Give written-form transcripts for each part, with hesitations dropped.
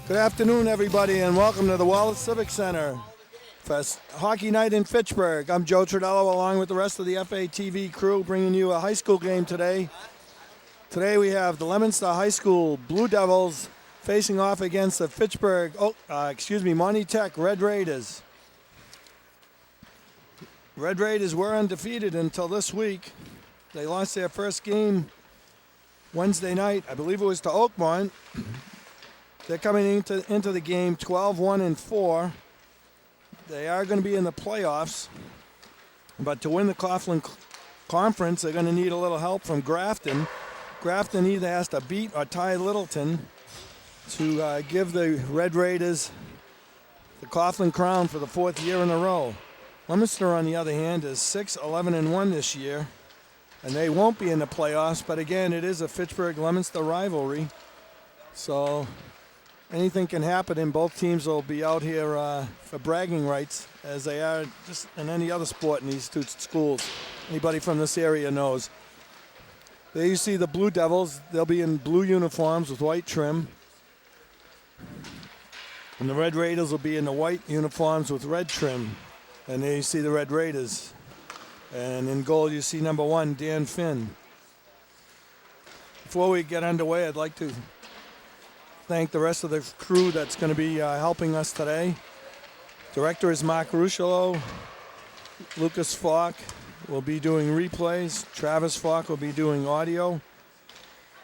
Good afternoon, everybody, and welcome to the Wallace Civic Center for Hockey Night in Fitchburg. I'm Joe Tridello, along with the rest of the FATV crew, bringing you a high school game today. Today we have the Leominster High School Blue Devils facing off against the Fitchburg, Monty Tech Red Raiders. Red Raiders were undefeated until this week. They lost their first game Wednesday night. I believe it was to Oakmont. They're coming into the game 12-1-4. They are going to be in the playoffs. But to win the Coughlin Conference, they're going to need a little help from Grafton. Grafton either has to beat or tie Littleton to give the Red Raiders the Coughlin crown for the fourth year in a row. Leominster, on the other hand, is 6-11-1 this year, and they won't be in the playoffs. But again, it is a Fitchburg-Leominster rivalry, so anything can happen, and both teams will be out here for bragging rights, as they are just in any other sport in these two schools. Anybody from this area knows. There you see the Blue Devils. They'll be in blue uniforms with white trim. And the Red Raiders will be in the white uniforms with red trim. And there you see the Red Raiders. And in goal you see number 1, Dan Finn. Before we get underway, I'd like to thank the rest of the crew that's going to be helping us today. Director is Mark Ruchello. Lucas Falk will be doing replays. Travis Falk will be doing audio.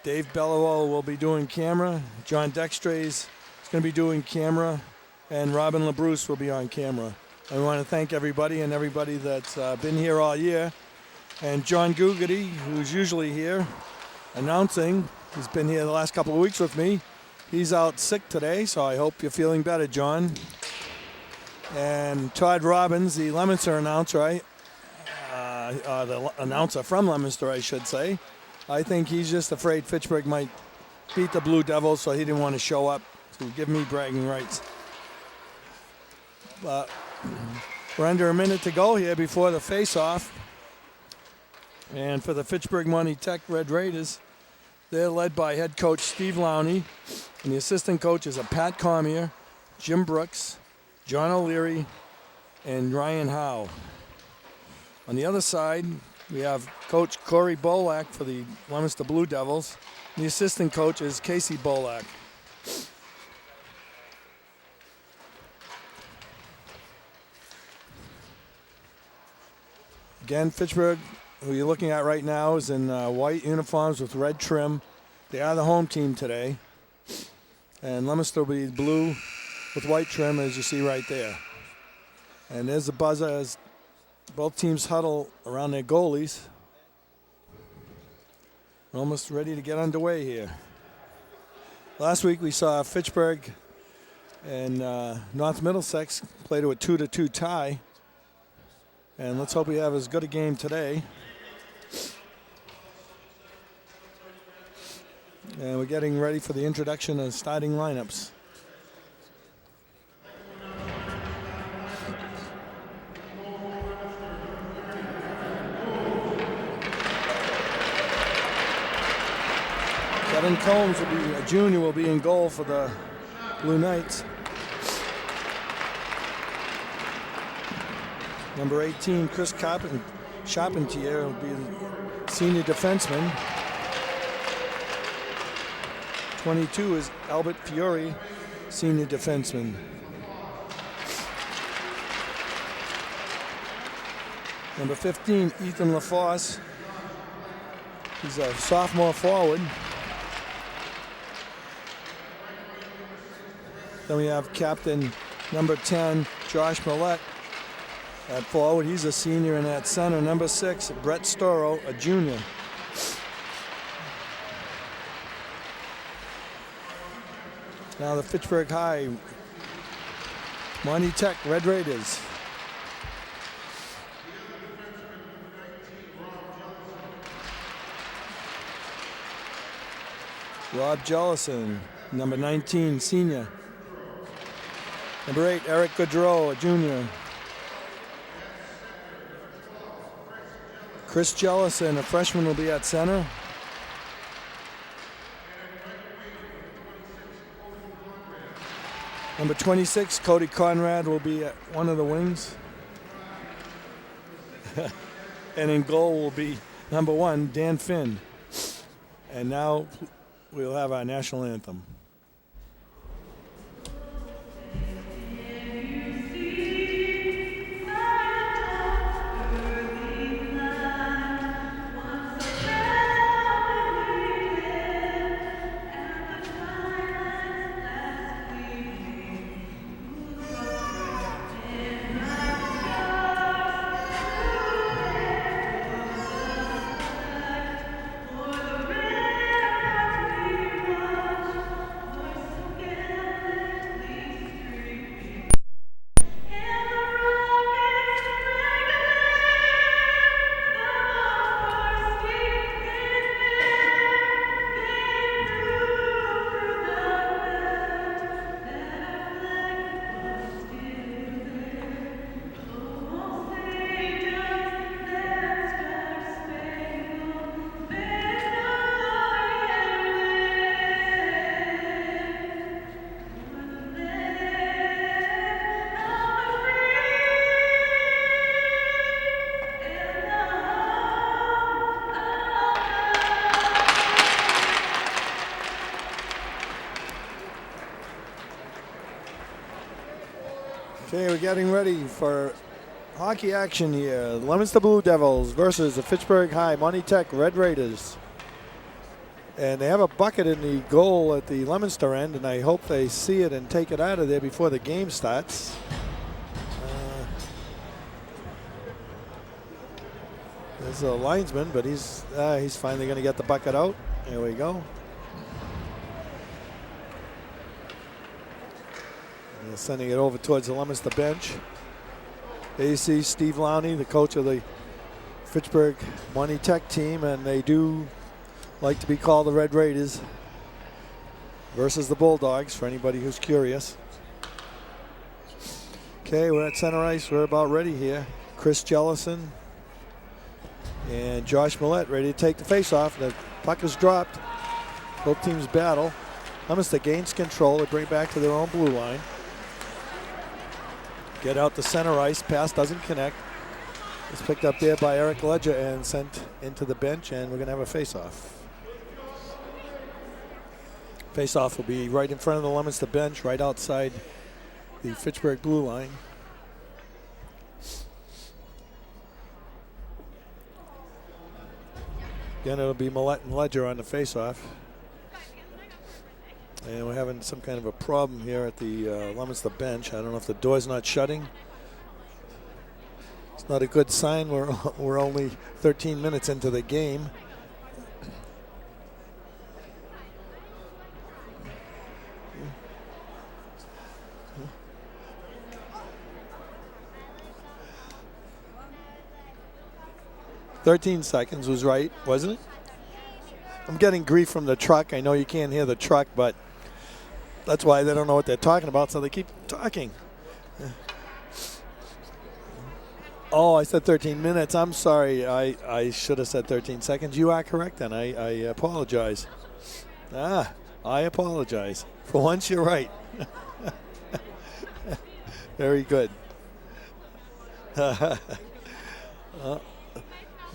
Dave Bellowell will be doing camera. John Dextrays is going to be doing camera. And Robin LaBruce will be on camera. I want to thank everybody that's been here all year. And John Gugarty, who's usually here announcing. He's been here the last couple of weeks with me. He's out sick today, so I hope you're feeling better, John. And Todd Robbins, the Leominster announcer, the announcer from Leominster, I should say. I think he's just afraid Fitchburg might beat the Blue Devils, so he didn't want to show up to give me bragging rights. But we're under a minute to go here before the face-off. And for the Fitchburg Monty Tech Red Raiders, they're led by head coach Steve Lowney, and the assistant coaches are Pat Cormier, Jim Brooks, John O'Leary, and Ryan Howe. On the other side, we have Coach Corey Bolak for the Leominster Blue Devils. The assistant coach is Casey Bolak. Again, Fitchburg, who you're looking at right now, is in white uniforms with red trim. They are the home team today. And Leominster will be blue with white trim, as you see right there. And there's the buzzer as both teams huddle around their goalies. We're almost ready to get underway here. Last week we saw Fitchburg and North Middlesex play to a 2-2 tie. And let's hope we have as good a game today. And we're getting ready for the introduction of starting lineups. Kevin Combs will be a junior, will be in goal for the Blue Knights. Number 18, Chris Charpentier will be the senior defenseman. 22 is Albert Fiore, senior defenseman. Number 15, Ethan LaFosse. He's a sophomore forward. Then we have captain number 10, Josh Millette. At forward, he's a senior, and at center, number 6, Brett Storrow, a junior. Now the Fitchburg High, Monty Tech Red Raiders. Rob Jellison, number 19, senior. Number 8, Eric Goudreau, a junior. Chris Jellison, a freshman, will be at center. Number 26, Cody Conrad, will be at one of the wings. And in goal will be number 1, Dan Finn. And now we'll have our national anthem. Okay, we're getting ready for hockey action here. The Leominster Blue Devils versus the Fitchburg High Monty Tech Red Raiders. And they have a bucket in the goal at the Leominster end, and I hope they see it and take it out of there before the game starts. There's a linesman, but he's finally going to get the bucket out. There we go. Sending it over towards the Leominster bench. There you see Steve Lowney, the coach of the Fitchburg Monty Tech team, and they do like to be called the Red Raiders versus the Bulldogs, for anybody who's curious. Okay, we're at center ice. We're about ready here. Chris Jellison and Josh Millette ready to take the face-off. The puck is dropped. Both teams battle. Leominster gains control. They bring it back to their own blue line. Get out to center ice. Pass doesn't connect. It's picked up there by Eric Ledger and sent into the bench, and we're going to have a face-off. Face-off will be right in front of the Leominster bench, right outside the Fitchburg blue line. Again, it'll be Millette and Ledger on the face-off. And we're having some kind of a problem here at the Leominster bench. I don't know if the door's not shutting. It's not a good sign. We're only 13 minutes into the game. "13 seconds was right, wasn't it?" I'm getting grief from the truck. I know you can't hear the truck, but that's why they don't know what they're talking about, so they keep talking. Oh, I said 13 minutes. I'm sorry. I should have said 13 seconds. You are correct, and I apologize. I apologize. For once, you're right. Very good.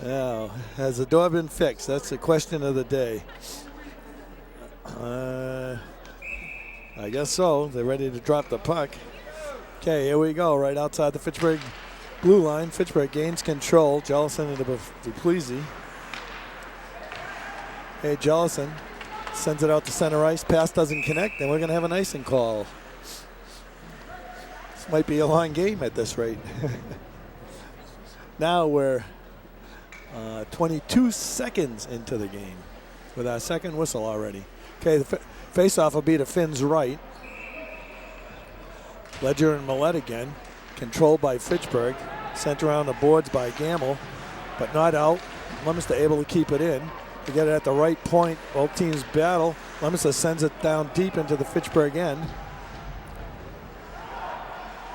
Now, has the door been fixed? That's the question of the day. I guess so. They're ready to drop the puck. Okay, here we go. Right outside the Fitchburg blue line. Fitchburg gains control. Jellison into Duplessis. Hey, Jellison sends it out to center ice. Pass doesn't connect, and we're going to have an icing call. This might be a long game at this rate. Now we're 22 seconds into the game with our second whistle already. Okay, the face-off will be to Finn's right. Ledger and Millette again. Controlled by Fitchburg. Sent around the boards by Gamble, but not out. Leominster able to keep it in. They get it at the right point. Both teams battle. Leominster sends it down deep into the Fitchburg end.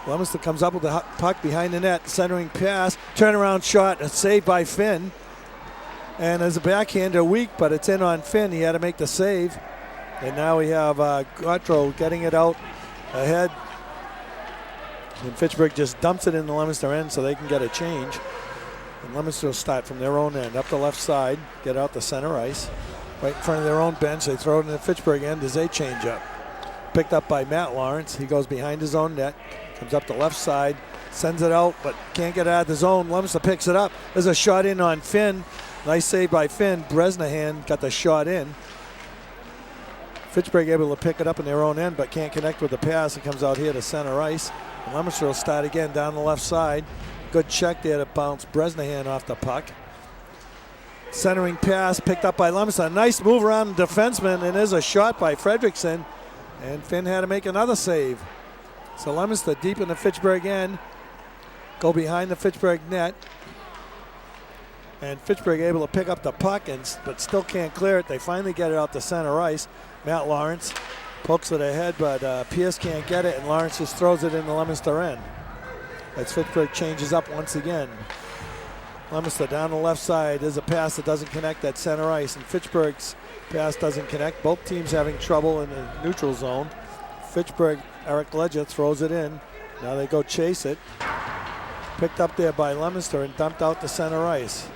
Leominster comes up with the puck behind the net. Centering pass. Turnaround shot. A save by Finn. And as a backhander, weak, but it's in on Finn. He had to make the save. And now we have Gautreau getting it out ahead. And Fitchburg just dumps it in the Leominster end so they can get a change. And Leominster will start from their own end, up the left side, get out the center ice. Right in front of their own bench, they throw it in the Fitchburg end as they change up. Picked up by Matt Lawrence. He goes behind his own net, comes up the left side, sends it out, but can't get it out of the zone. Leominster picks it up. There's a shot in on Finn. Nice save by Finn. Bresnahan got the shot in. Fitchburg able to pick it up in their own end, but can't connect with the pass. It comes out here to center ice. And Leominster will start again down the left side. Good check there to bounce Bresnahan off the puck. Centering pass picked up by Leominster. Nice move around the defenseman, and there's a shot by Fredrickson. And Finn had to make another save. So Leominster deep in the Fitchburg end. Go behind the Fitchburg net. And Fitchburg able to pick up the puck, but still can't clear it. They finally get it out to center ice. Matt Lawrence pokes it ahead, but Pierce can't get it, and Lawrence just throws it in the Leominster end. As Fitchburg changes up once again. Leominster down the left side. There's a pass that doesn't connect at center ice, and Fitchburg's pass doesn't connect. Both teams having trouble in the neutral zone. Fitchburg, Eric Ledger throws it in. Now they go chase it. Picked up there by Leominster and dumped out to center ice.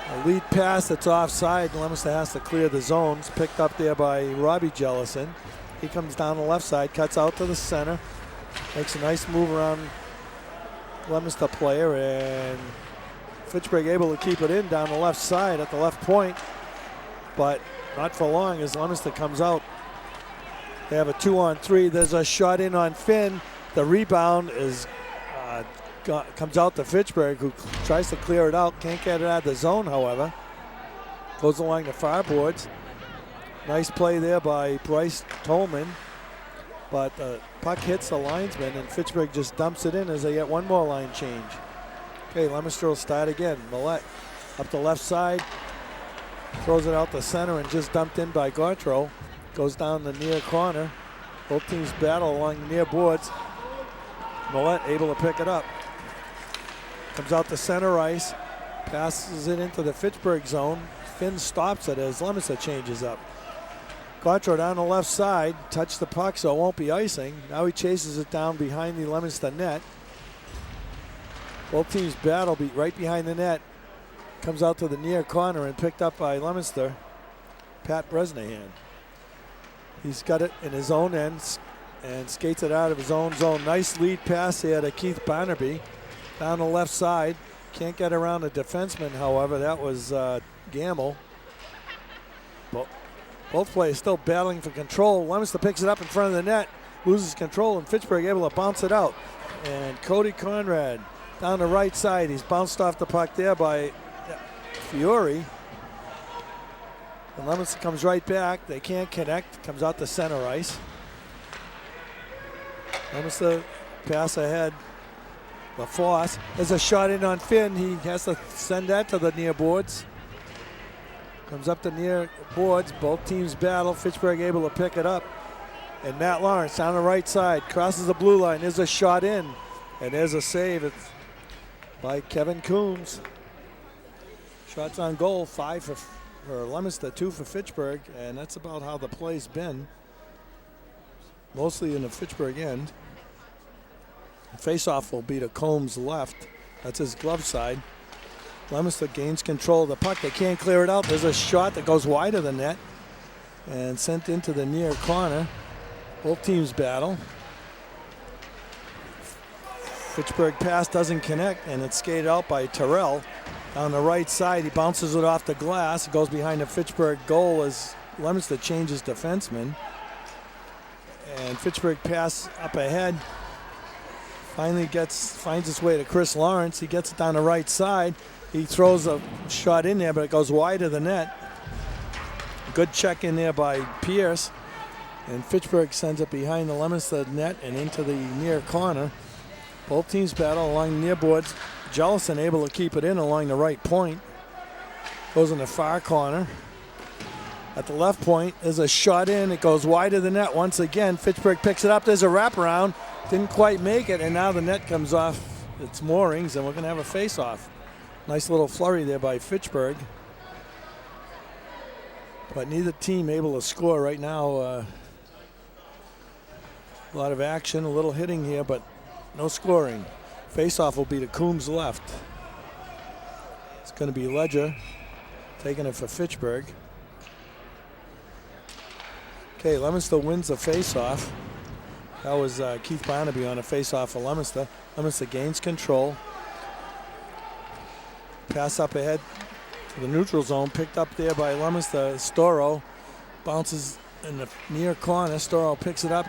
A lead pass that's offside. Leominster has to clear the zones. Picked up there by Robbie Jellison. He comes down the left side, cuts out to the center. Makes a nice move around Leominster player, and Fitchburg able to keep it in down the left side at the left point, but not for long as Leominster comes out. They have a 2-on-3. There's a shot in on Finn. The rebound is comes out to Fitchburg, who tries to clear it out. Can't get it out of the zone, however. Goes along the far boards. Nice play there by Bryce Tolman. But the puck hits the linesman, and Fitchburg just dumps it in as they get one more line change. Okay, Leominster will start again. Millette up the left side. Throws it out the center and just dumped in by Gautreau. Goes down the near corner. Both teams battle along the near boards. Millette able to pick it up. Comes out to center ice. Passes it into the Fitchburg zone. Finn stops it as Leominster changes up. Gautreau down the left side. Touched the puck so it won't be icing. Now he chases it down behind the Leominster net. Both teams battle right behind the net. Comes out to the near corner and picked up by Leominster. Pat Bresnahan. He's got it in his own end and skates it out of his own zone. Nice lead pass here to Keith Barnaby down the left side. Can't get around the defenseman, however. That was Gamble. Both players still battling for control. Leominster picks it up in front of the net, loses control, and Fitchburg able to bounce it out. And Cody Conrad down the right side. He's bounced off the puck there by Fiore. And Leominster comes right back. They can't connect. Comes out to center ice. Leominster pass ahead. LaForce. There's a shot in on Finn. He has to send that to the near boards. Comes up the near boards. Both teams battle. Fitchburg able to pick it up. And Matt Lawrence down the right side. Crosses the blue line. There's a shot in. And there's a save by Kevin Coombs. Shots on goal. 5 for Leominster, 2 for Fitchburg. And that's about how the play's been. Mostly in the Fitchburg end. Face-off will be to Combs left. That's his glove side. Leominster gains control of the puck. They can't clear it out. There's a shot that goes wide of the net and sent into the near corner. Both teams battle. Fitchburg pass doesn't connect, and it's skated out by Terrell. On the right side, he bounces it off the glass. It goes behind the Fitchburg goal as Leominster changes defenseman. And Fitchburg pass up ahead. Finally finds its way to Chris Lawrence. He gets it down the right side. He throws a shot in there, but it goes wide of the net. Good check in there by Pierce. And Fitchburg sends it behind the Leominster net and into the near corner. Both teams battle along the near boards. Jellison able to keep it in along the right point. Goes in the far corner. At the left point, there's a shot in. It goes wide of the net once again. Fitchburg picks it up. There's a wraparound. Didn't quite make it, and now the net comes off its moorings, and we're going to have a face-off. Nice little flurry there by Fitchburg. But neither team able to score right now. A lot of action, a little hitting here, but no scoring. Face-off will be to Coombs left. It's going to be Ledger taking it for Fitchburg. Okay, Leominster wins the face-off. That was Keith Barnaby on a face-off for Leominster. Leominster gains control. Pass up ahead to the neutral zone, picked up there by Leominster. Storo bounces in the near corner. Storo picks it up,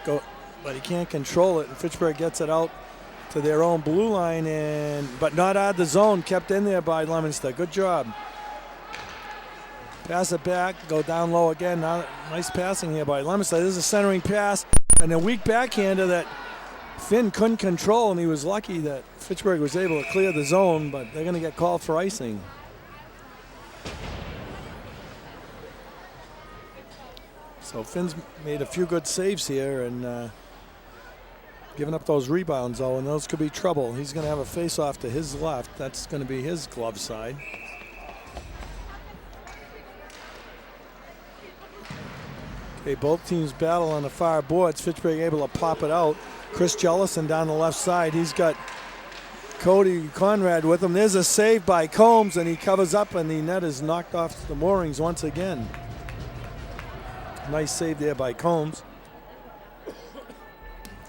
but he can't control it, and Fitchburg gets it out to their own blue line, but not out of the zone, kept in there by Leominster. Good job. Pass it back, go down low again. Nice passing here by Leominster. This is a centering pass and a weak backhander that Finn couldn't control, and he was lucky that Fitchburg was able to clear the zone, but they're going to get called for icing. So Finn's made a few good saves here and giving up those rebounds, though, and those could be trouble. He's going to have a face-off to his left. That's going to be his glove side. Okay, both teams battle on the far boards. Fitchburg able to pop it out. Chris Jellison down the left side. He's got Cody Conrad with him. There's a save by Combs, and he covers up, and the net is knocked off the moorings once again. Nice save there by Combs.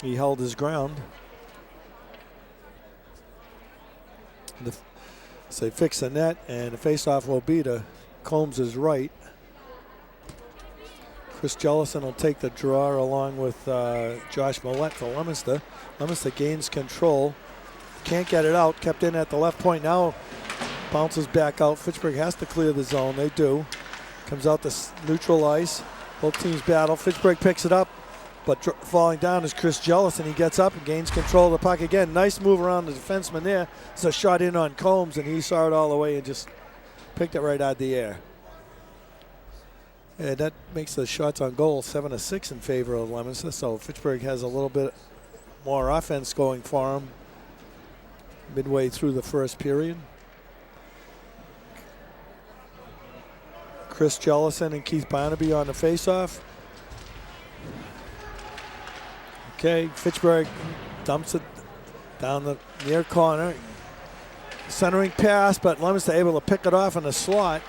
He held his ground. So they fix the net, and the face-off will be to Combs' right. Chris Jellison will take the draw along with Josh Millette for Leominster. Leominster gains control. Can't get it out. Kept in at the left point. Now bounces back out. Fitchburg has to clear the zone. They do. Comes out to neutral ice. Both teams battle. Fitchburg picks it up, but falling down is Chris Jellison. He gets up and gains control of the puck again. Nice move around the defenseman there. It's a shot in on Combs, and he saw it all the way and just picked it right out of the air. And that makes the shots on goal 7-6 in favor of Leominster. So Fitchburg has a little bit more offense going for him midway through the first period. Chris Jellison and Keith Barnaby on the faceoff. Okay, Fitchburg dumps it down the near corner. Centering pass, but Leominster able to pick it off in the slot.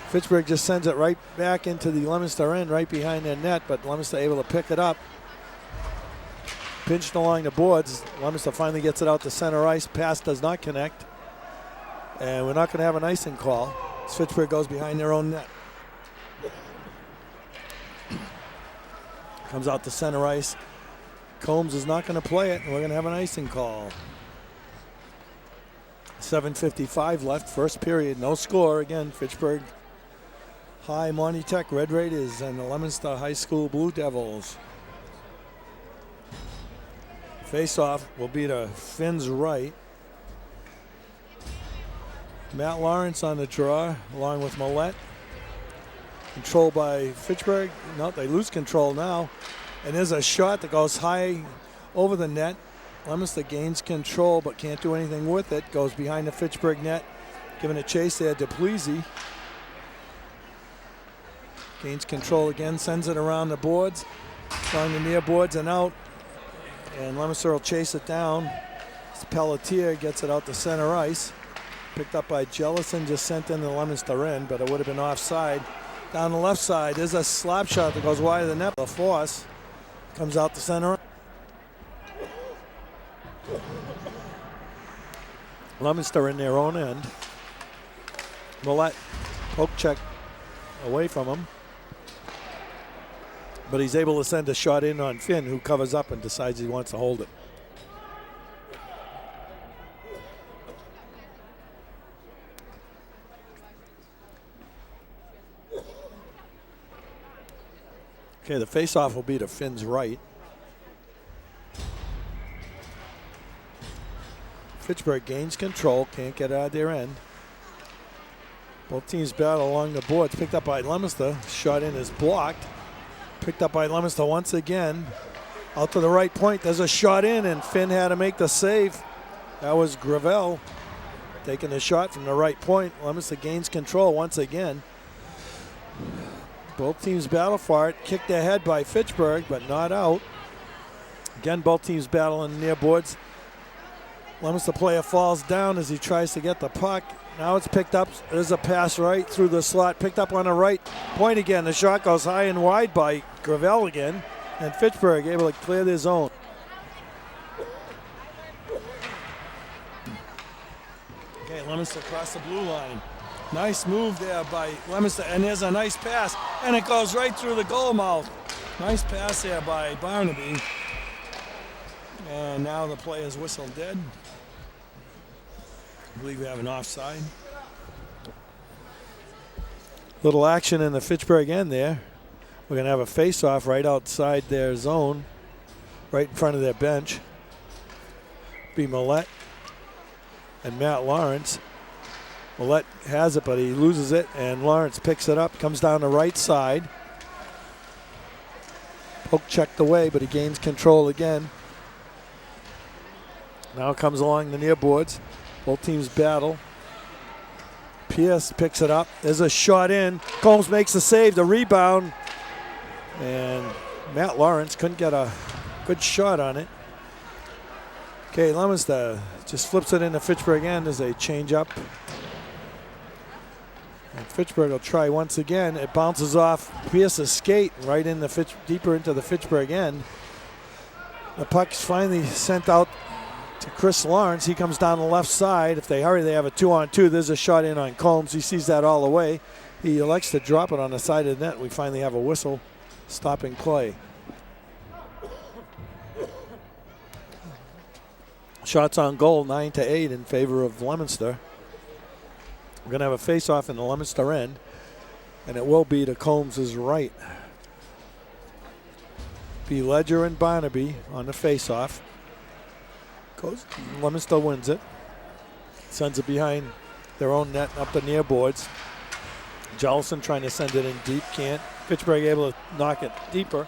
Fitchburg just sends it right back into the Leominster end, right behind their net, but Leominster able to pick it up. Pinched along the boards. Leominster finally gets it out to center ice. Pass does not connect. And we're not going to have an icing call. Fitchburg goes behind their own net. Comes out to center ice. Combs is not going to play it, and we're going to have an icing call. 7:55 left, first period, no score. Again, Fitchburg High Monty Tech Red Raiders and the Leominster High School Blue Devils. Face-off will be to Finn's right. Matt Lawrence on the draw, along with Millette. Controlled by Fitchburg. No, they lose control now. And there's a shot that goes high over the net. Leominster gains control but can't do anything with it. Goes behind the Fitchburg net. Giving a chase there to Pleasy. Gains control again, sends it around the boards. Along the near boards and out. And Leominster will chase it down. Pelletier gets it out to center ice. Picked up by Jellison, just sent in the Leominster end, but it would have been offside. Down the left side, there's a slap shot that goes wide of the net. The force comes out to center. Leominster in their own end. Millette poke check away from him. But he's able to send a shot in on Finn, who covers up and decides he wants to hold it. Okay, the face-off will be to Finn's right. Fitchburg gains control, can't get out of their end. Both teams battle along the boards, picked up by Leominster. Shot in is blocked. Picked up by Leominster once again. Out to the right point, there's a shot in, and Finn had to make the save. That was Gravel taking the shot from the right point. Leominster gains control once again. Both teams battle for it. Kicked ahead by Fitchburg, but not out. Again, both teams battling near boards. Leominster player falls down as he tries to get the puck. Now it's picked up. There's a pass right through the slot. Picked up on the right point again. The shot goes high and wide by Gravel again. And Fitchburg able to clear their zone. Okay, Leominster across the blue line. Nice move there by Leominster. And there's a nice pass. And it goes right through the goal mouth. Nice pass there by Barnaby. And now the play is whistled dead. I believe we have an offside. Little action in the Fitchburg end there. We're going to have a face-off right outside their zone, right in front of their bench. Be Millette and Matt Lawrence. Millette has it, but he loses it, and Lawrence picks it up, comes down the right side. Poke checked away, but he gains control again. Now comes along the near boards. Both teams battle. Pierce picks it up. There's a shot in. Combs makes the save, the rebound. And Matt Lawrence couldn't get a good shot on it. Okay, Leominster just flips it into Fitchburg end as they change up. And Fitchburg will try once again. It bounces off Pierce's skate right in the deeper into the Fitchburg end. The puck's finally sent out to Chris Lawrence. He comes down the left side. If they hurry, they have a 2-on-2. There's a shot in on Combs. He sees that all the way. He elects to drop it on the side of the net. We finally have a whistle stopping play. Shots on goal, 9-8 in favor of Leominster. We're going to have a face-off in the Leominster end, and it will be to Combs' right. Be Ledger and Barnaby on the face-off. Leominster wins it. Sends it behind their own net up the near boards. Jolson trying to send it in deep, can't. Fitchburg able to knock it deeper.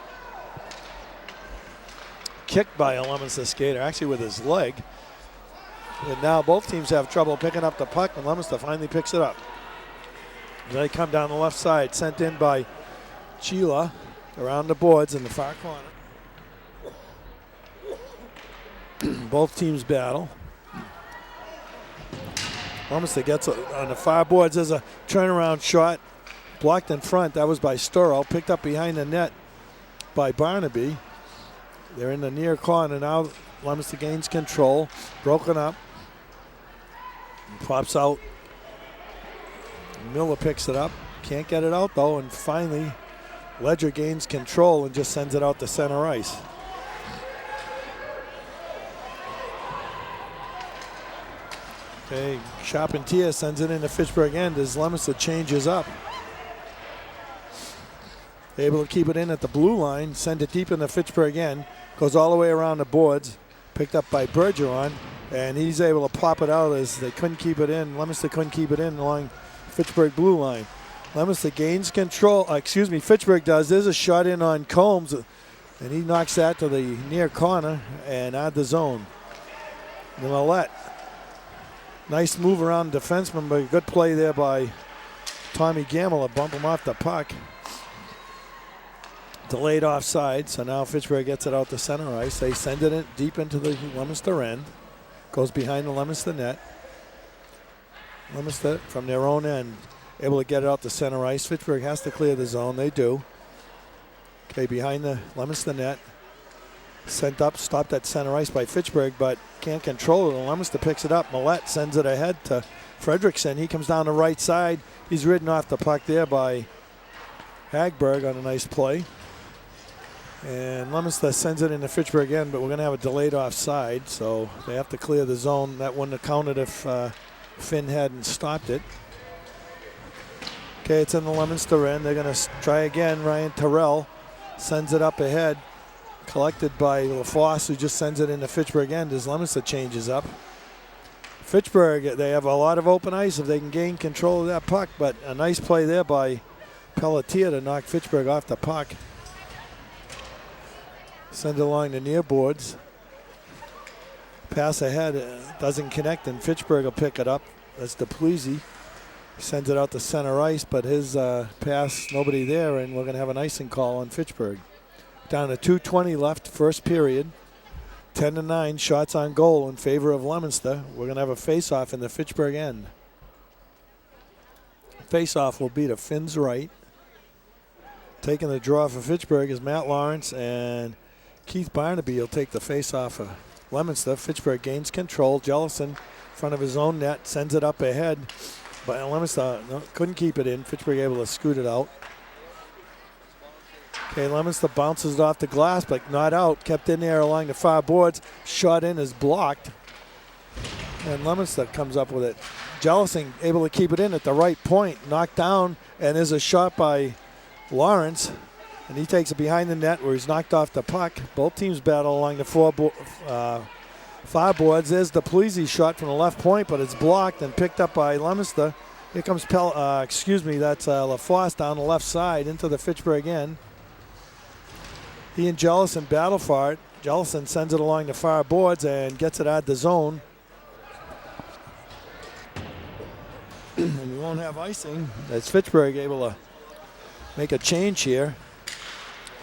Kicked by a Leominster skater, actually with his leg. And now both teams have trouble picking up the puck, and Leominster finally picks it up. They come down the left side, sent in by Chila around the boards in the far corner. Both teams battle. Leominster gets on the far boards. There's a turnaround shot blocked in front. That was by Sturrow. Picked up behind the net by Barnaby. They're in the near corner now. Leominster gains control. Broken up. Pops out. Miller picks it up. Can't get it out though. And finally, Ledger gains control and just sends it out to center ice. Okay, Charpentier sends it into Fitchburg end as Leominster changes up. Able to keep it in at the blue line, send it deep in the Fitchburg end, goes all the way around the boards, picked up by Bergeron, and he's able to pop it out as they couldn't keep it in. Leominster couldn't keep it in along Fitchburg blue line. Leominster gains control, Fitchburg does. There's a shot in on Combs, and he knocks that to the near corner and out the zone. Millette. Nice move around the defenseman, but a good play there by Tommy Gamble to bump him off the puck. Delayed offside, so now Fitchburg gets it out to center ice. They send it in deep into the Leominster end. Goes behind the Leominster net. Leominster from their own end able to get it out to center ice. Fitchburg has to clear the zone. They do. Okay, behind the Leominster net. Sent up, stopped at center ice by Fitchburg, but can't control it. Leominster picks it up. Millette sends it ahead to Fredrickson. He comes down the right side. He's ridden off the puck there by Hagberg on a nice play. And Leominster sends it into Fitchburg end, but we're going to have a delayed offside, so they have to clear the zone. That wouldn't have counted if Finn hadn't stopped it. Okay, it's in the Leominster end. They're going to try again. Ryan Terrell sends it up ahead. Collected by LaFosse, who just sends it into Fitchburg end as Leominster changes up. Fitchburg, they have a lot of open ice if they can gain control of that puck, but a nice play there by Pelletier to knock Fitchburg off the puck. Send it along the near boards. Pass ahead, doesn't connect, and Fitchburg will pick it up. That's DePlisi. Sends it out to center ice, but his pass, nobody there, and we're going to have an icing call on Fitchburg. Down to 2:20 left, first period. 10-9 shots on goal in favor of Leominster. We're going to have a face-off in the Fitchburg end. Face-off will be to Finn's right. Taking the draw for Fitchburg is Matt Lawrence, and Keith Barnaby will take the face-off for Leominster. Fitchburg gains control. Jellison in front of his own net, sends it up ahead. But Leominster couldn't keep it in. Fitchburg able to scoot it out. Okay, Leominster bounces it off the glass, but not out. Kept in there along the far boards. Shot in is blocked. And Leominster comes up with it. Jellison able to keep it in at the right point. Knocked down, and there's a shot by Lawrence. And he takes it behind the net where he's knocked off the puck. Both teams battle along the far boards. There's the Pleasy shot from the left point, but it's blocked and picked up by Leominster. Here comes that's LaFosse down the left side into the Fitchburg end. He and Jellison battle for it. Jellison sends it along the far boards and gets it out the zone. And we won't have icing. As Fitchburg able to make a change here.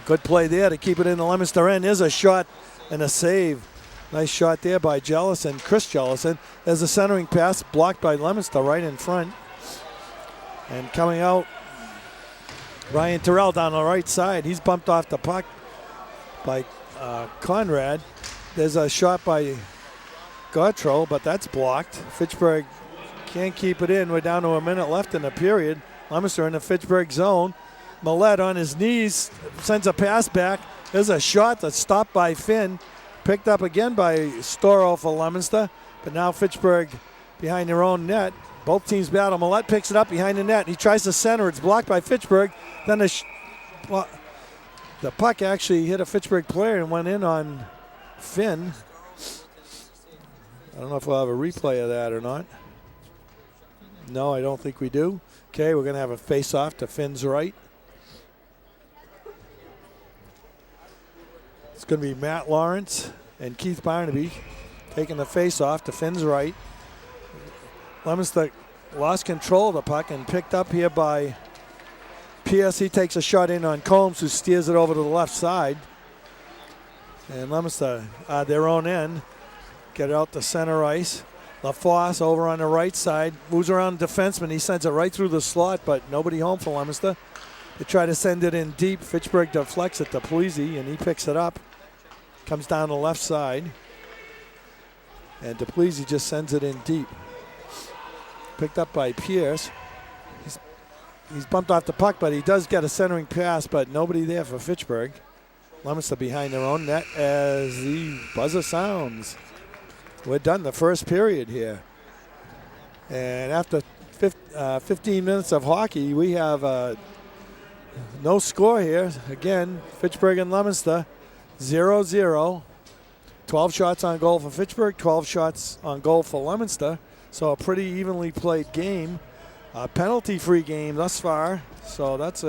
Good play there to keep it in the Leominster end. There's a shot and a save. Nice shot there by Jellison, Chris Jellison. There's a centering pass blocked by Leominster right in front. And coming out, Ryan Terrell down the right side. He's bumped off the puck by Conrad. There's a shot by Gautreau, but that's blocked. Fitchburg can't keep it in. We're down to a minute left in the period. Leominster in the Fitchburg zone. Millette on his knees sends a pass back. There's a shot that's stopped by Finn. Picked up again by Storrow for Leominster. But now Fitchburg behind their own net. Both teams battle. Millette picks it up behind the net. He tries to center. It's blocked by Fitchburg. Then the puck actually hit a Fitchburg player and went in on Finn. I don't know if we'll have a replay of that or not. No, I don't think we do. Okay, we're going to have a face-off to Finn's right. It's going to be Matt Lawrence and Keith Barnaby taking the face-off to Finn's right. Leominster lost control of the puck and picked up here by Pierce. He takes a shot in on Combs, who steers it over to the left side. And Leominster, their own end, get it out to center ice. LaFosse over on the right side, moves around the defenseman. He sends it right through the slot, but nobody home for Leominster. They try to send it in deep. Fitchburg deflects it to Pleasy, and he picks it up. Comes down the left side. And DePleasy just sends it in deep. Picked up by Pierce. He's bumped off the puck, but he does get a centering pass, but nobody there for Fitchburg. Leominster behind their own net as the buzzer sounds. We're done the first period here. And after 15 minutes of hockey, we have no score here. Again, Fitchburg and Leominster, 0-0. 12 shots on goal for Fitchburg, 12 shots on goal for Leominster. So a pretty evenly played game. Penalty-free game thus far. So that's,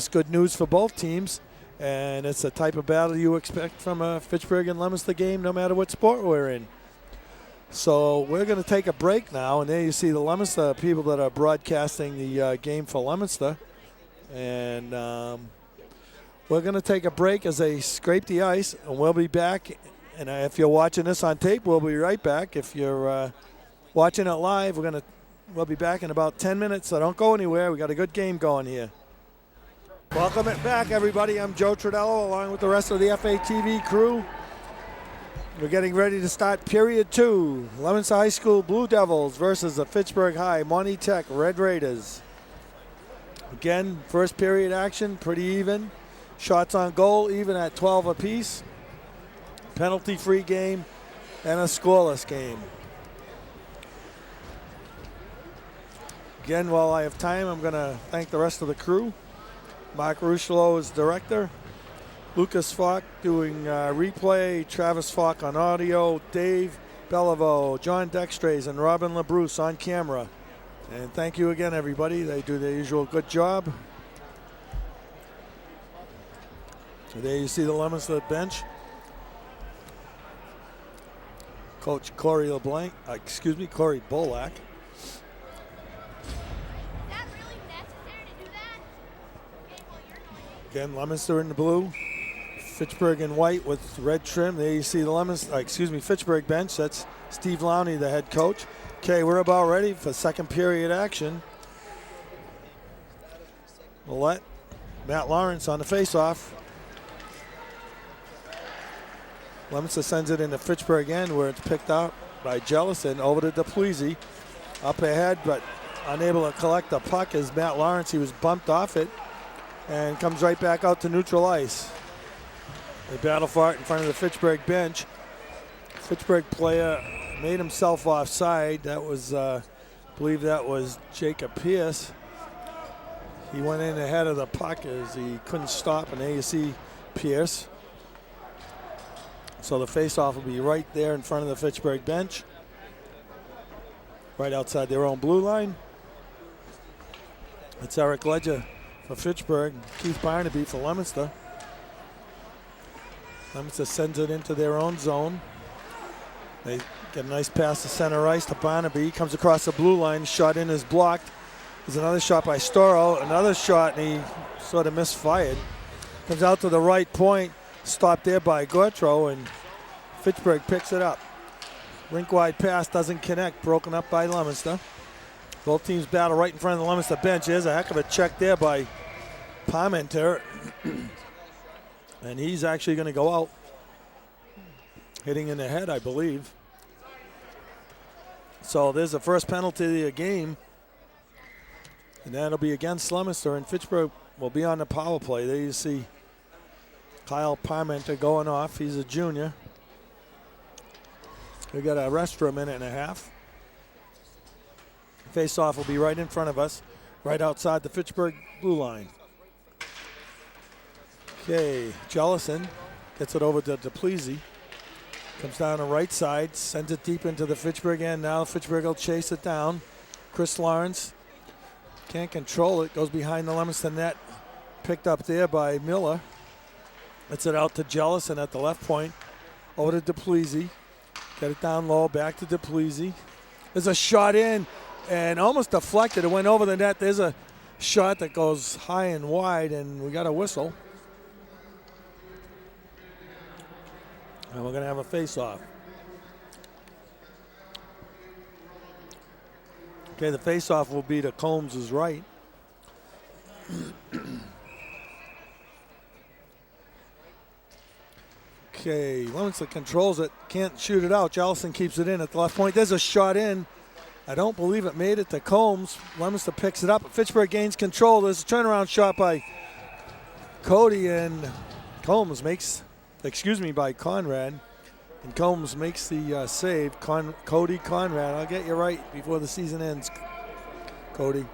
good news for both teams. And it's the type of battle you expect from a Fitchburg and Leominster game no matter what sport we're in. So we're going to take a break now. And there you see the Leominster people that are broadcasting the game for Leominster. And we're going to take a break as they scrape the ice. And we'll be back. And if you're watching this on tape, we'll be right back. If you're watching it live, we'll be back in about 10 minutes. So don't go anywhere. We got a good game going here. Welcome back, everybody. I'm Joe Tredello along with the rest of the FATV crew. We're getting ready to start period 2. Leominster High School Blue Devils versus the Fitchburg High Monty Tech Red Raiders. Again, first period action, pretty even. Shots on goal, even at 12 apiece. Penalty-free game and a scoreless game. Again, while I have time, I'm going to thank the rest of the crew. Mark Rushlow is director. Lucas Falk doing replay. Travis Falk on audio. Dave Beliveau, John Dextrays, and Robin LaBruce on camera. And thank you again, everybody. They do their usual good job. So there you see the Leominster bench. Coach Corey Bolak. Again, Leominster in the blue. Fitchburg in white with red trim. There you see the Fitchburg bench. That's Steve Lowney, the head coach. Okay, we're about ready for second period action. Millette, Matt Lawrence on the faceoff. Leominster sends it into Fitchburg end where it's picked up by Jellison over to DePleasy. Up ahead, but unable to collect the puck is Matt Lawrence. He was bumped off it and comes right back out to neutral ice. They battle for it in front of the Fitchburg bench. Fitchburg player made himself offside. That was, I believe that was Jacob Pierce. He went in ahead of the puck as he couldn't stop, and there you see Pierce. So the faceoff will be right there in front of the Fitchburg bench, right outside their own blue line. It's Eric Ledger for Fitchburg, Keith Barnaby for Leominster. Leominster sends it into their own zone. They get a nice pass to center ice to Barnaby. He comes across the blue line, shot in is blocked. There's another shot by Storrow, another shot, and he sort of misfired. Comes out to the right point, stopped there by Gautreau, and Fitchburg picks it up. Rink-wide pass doesn't connect, broken up by Leominster. Both teams battle right in front of the Leominster bench. There's a heck of a check there by Parmenter. And he's actually going to go out, hitting in the head, I believe. So there's the first penalty of the game. And that'll be against Leominster, and Fitchburg will be on the power play. There you see Kyle Parmenter going off. He's a junior. We got a rest for a minute and a half. Face-off will be right in front of us, right outside the Fitchburg blue line. Okay, Jellison gets it over to DePleasy. Comes down the right side, sends it deep into the Fitchburg end. Now Fitchburg will chase it down. Chris Lawrence can't control it, goes behind the Leominster net. Picked up there by Miller. Lets it out to Jellison at the left point. Over to DePleasy. Get it down low, back to DePleasy. There's a shot in and almost deflected. It went over the net. There's a shot that goes high and wide, and we got a whistle. And we're going to have a face-off. Okay, the face-off will be to Combs' right. Okay, Leominster controls it, can't shoot it out. Jellison keeps it in at the left point. There's a shot in. I don't believe it made it to Combs. Leominster picks it up. Fitchburg gains control. There's a turnaround shot by Cody, and Combs makes, by Conrad. And Combs makes the save. Cody Conrad. I'll get you right before the season ends, Cody.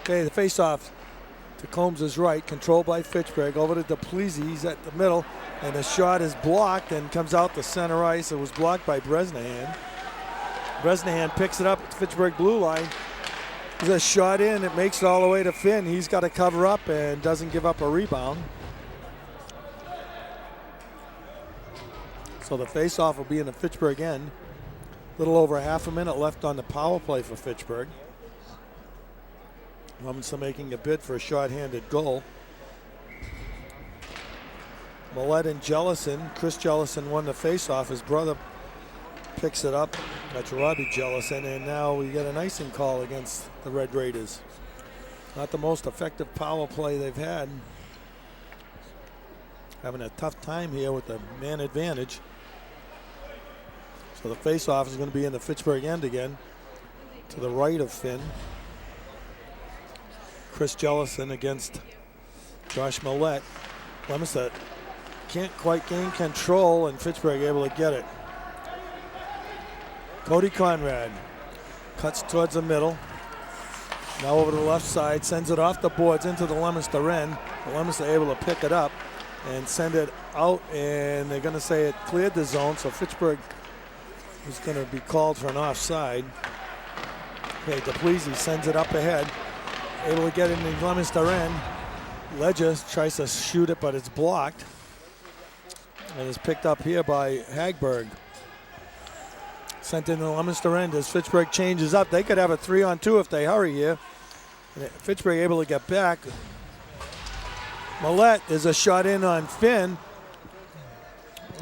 Okay, the face-off to Combs' right, controlled by Fitchburg. Over to DePleasy. He's at the middle, and the shot is blocked and comes out to center ice. It was blocked by Bresnahan. Bresnahan picks it up at the Fitchburg blue line. There's a shot in. It makes it all the way to Finn. He's got to cover up and doesn't give up a rebound. So the face-off will be in the Fitchburg end. A little over half a minute left on the power play for Fitchburg. Leominster making a bid for a short-handed goal. Millette and Jellison. Chris Jellison won the face-off. His brother picks it up. That's Robbie Jellison, and now we get an icing call against the Red Raiders. Not the most effective power play they've had. Having a tough time here with the man advantage. So the face-off is going to be in the Fitchburg end again, to the right of Finn. Chris Jellison against Josh Millette. Leominster can't quite gain control, and Fitchburg able to get it. Cody Conrad cuts towards the middle. Now over to the left side, sends it off the boards into the Leominster end. The Leominster able to pick it up and send it out, and they're going to say it cleared the zone, so Fitchburg is going to be called for an offside. Okay, DePleasy sends it up ahead, able to get it in the Leominster end. Ledger tries to shoot it, but it's blocked, and is picked up here by Hagberg. Sent in the Leominster end as Fitchburg changes up. They could have a 3-on-2 if they hurry here. And Fitchburg able to get back. Millette is a shot in on Finn.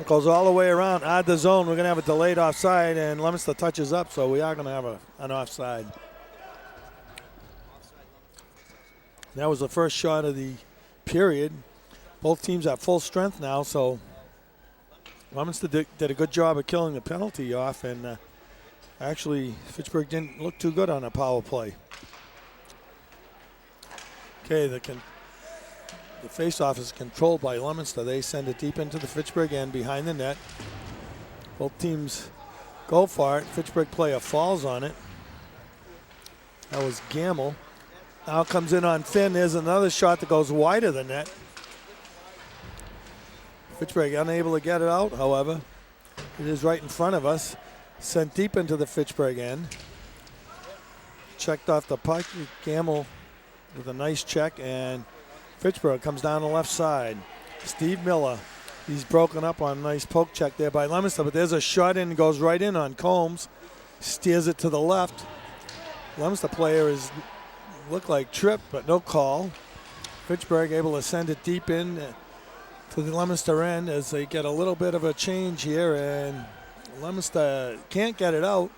It goes all the way around, out the zone. We're going to have a delayed offside, and Leominster touches up, so we are going to have an offside. That was the first shot of the period. Both teams at full strength now, so Leominster did a good job of killing the penalty off, and actually Fitchburg didn't look too good on a power play. Okay, the face-off is controlled by Leominster. They send it deep into the Fitchburg end behind the net. Both teams go for it. Fitchburg player falls on it. That was Gamble. Now comes in on Finn. There's another shot that goes wide of the net. Fitchburg unable to get it out, however. It is right in front of us. Sent deep into the Fitchburg end. Checked off the puck. Gamble with a nice check, and Fitchburg comes down the left side. Steve Miller, he's broken up on a nice poke check there by Leominster, but there's a shot in, goes right in on Combs. Steers it to the left. Leominster player is looked like tripped, but no call. Fitchburg able to send it deep in to the Leominster end as they get a little bit of a change here, and Leominster can't get it out.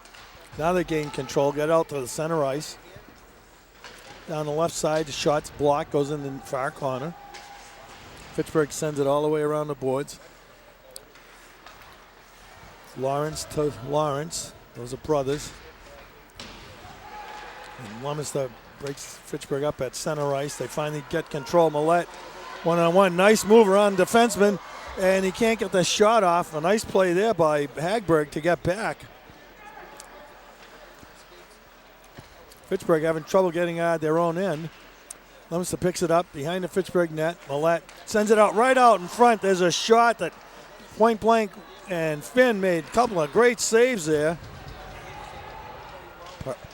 Now they gain control, get out to the center ice. Down the left side, the shot's blocked, goes in the far corner. Fitchburg sends it all the way around the boards. Lawrence to Lawrence. Those are brothers. And Leominster breaks Fitchburg up at center ice. They finally get control. Millette, one-on-one. Nice move around defenseman, and he can't get the shot off. A nice play there by Hagberg to get back. Fitchburg having trouble getting out of their own end. Leominster picks it up behind the Fitchburg net. Millette sends it out right out in front. There's a shot that point blank, and Finn made a couple of great saves there.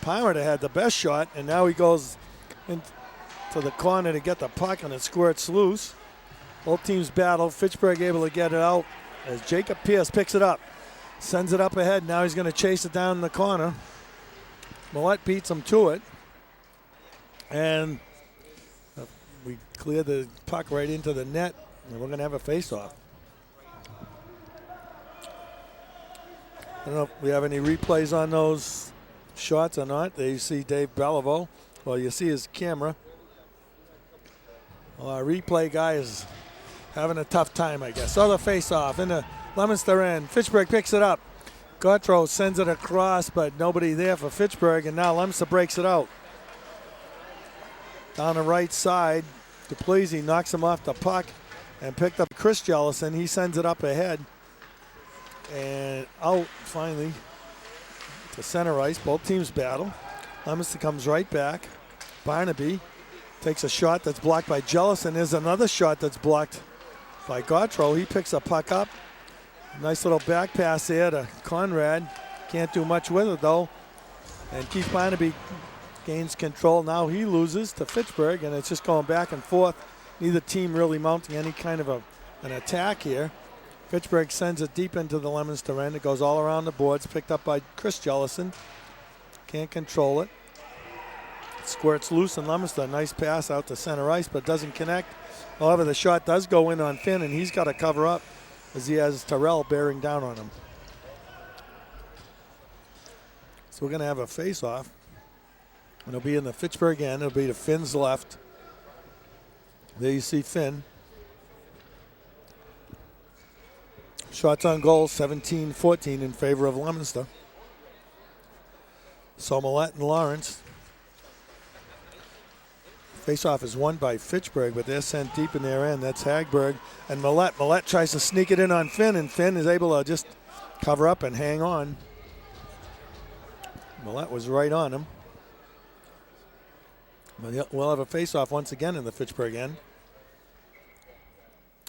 Palmer had the best shot, and now he goes into the corner to get the puck, and it squirts loose. Both teams battle. Fitchburg able to get it out as Jacob Pierce picks it up. Sends it up ahead. Now he's going to chase it down in the corner. Millette beats him to it, and we clear the puck right into the net, and we're going to have a face-off. I don't know if we have any replays on those shots or not. There you see Dave Beliveau. Well, you see his camera. Well, our replay guy is having a tough time, I guess. So the face-off in the Leominster end. Fitchburg picks it up. Gautreau sends it across, but nobody there for Fitchburg, and now Leominster breaks it out. Down the right side, Duplessis knocks him off the puck and picked up Chris Jellison. He sends it up ahead and out finally to center ice. Both teams battle. Leominster comes right back. Barnaby takes a shot that's blocked by Jellison. There's another shot that's blocked by Gautreau. He picks a puck up. Nice little back pass there to Conrad. Can't do much with it, though. And Keith Barnaby gains control. Now he loses to Fitchburg, and it's just going back and forth. Neither team really mounting any kind of an attack here. Fitchburg sends it deep into the Leominster end. It goes all around the boards, picked up by Chris Jellison. Can't control it. Squirts loose, and Leominster, nice pass out to center ice, but doesn't connect. However, the shot does go in on Finn, and he's got to cover up as he has Terrell bearing down on him. So we're going to have a face-off. It'll be in the Fitchburg end. It'll be to Finn's left. There you see Finn. Shots on goal, 17-14 in favor of Leominster. So Millette and Lawrence. Face-off is won by Fitchburg, but they're sent deep in their end. That's Hagberg and Millette. Millette tries to sneak it in on Finn, and Finn is able to just cover up and hang on. Millette was right on him. But we'll have a face-off once again in the Fitchburg end.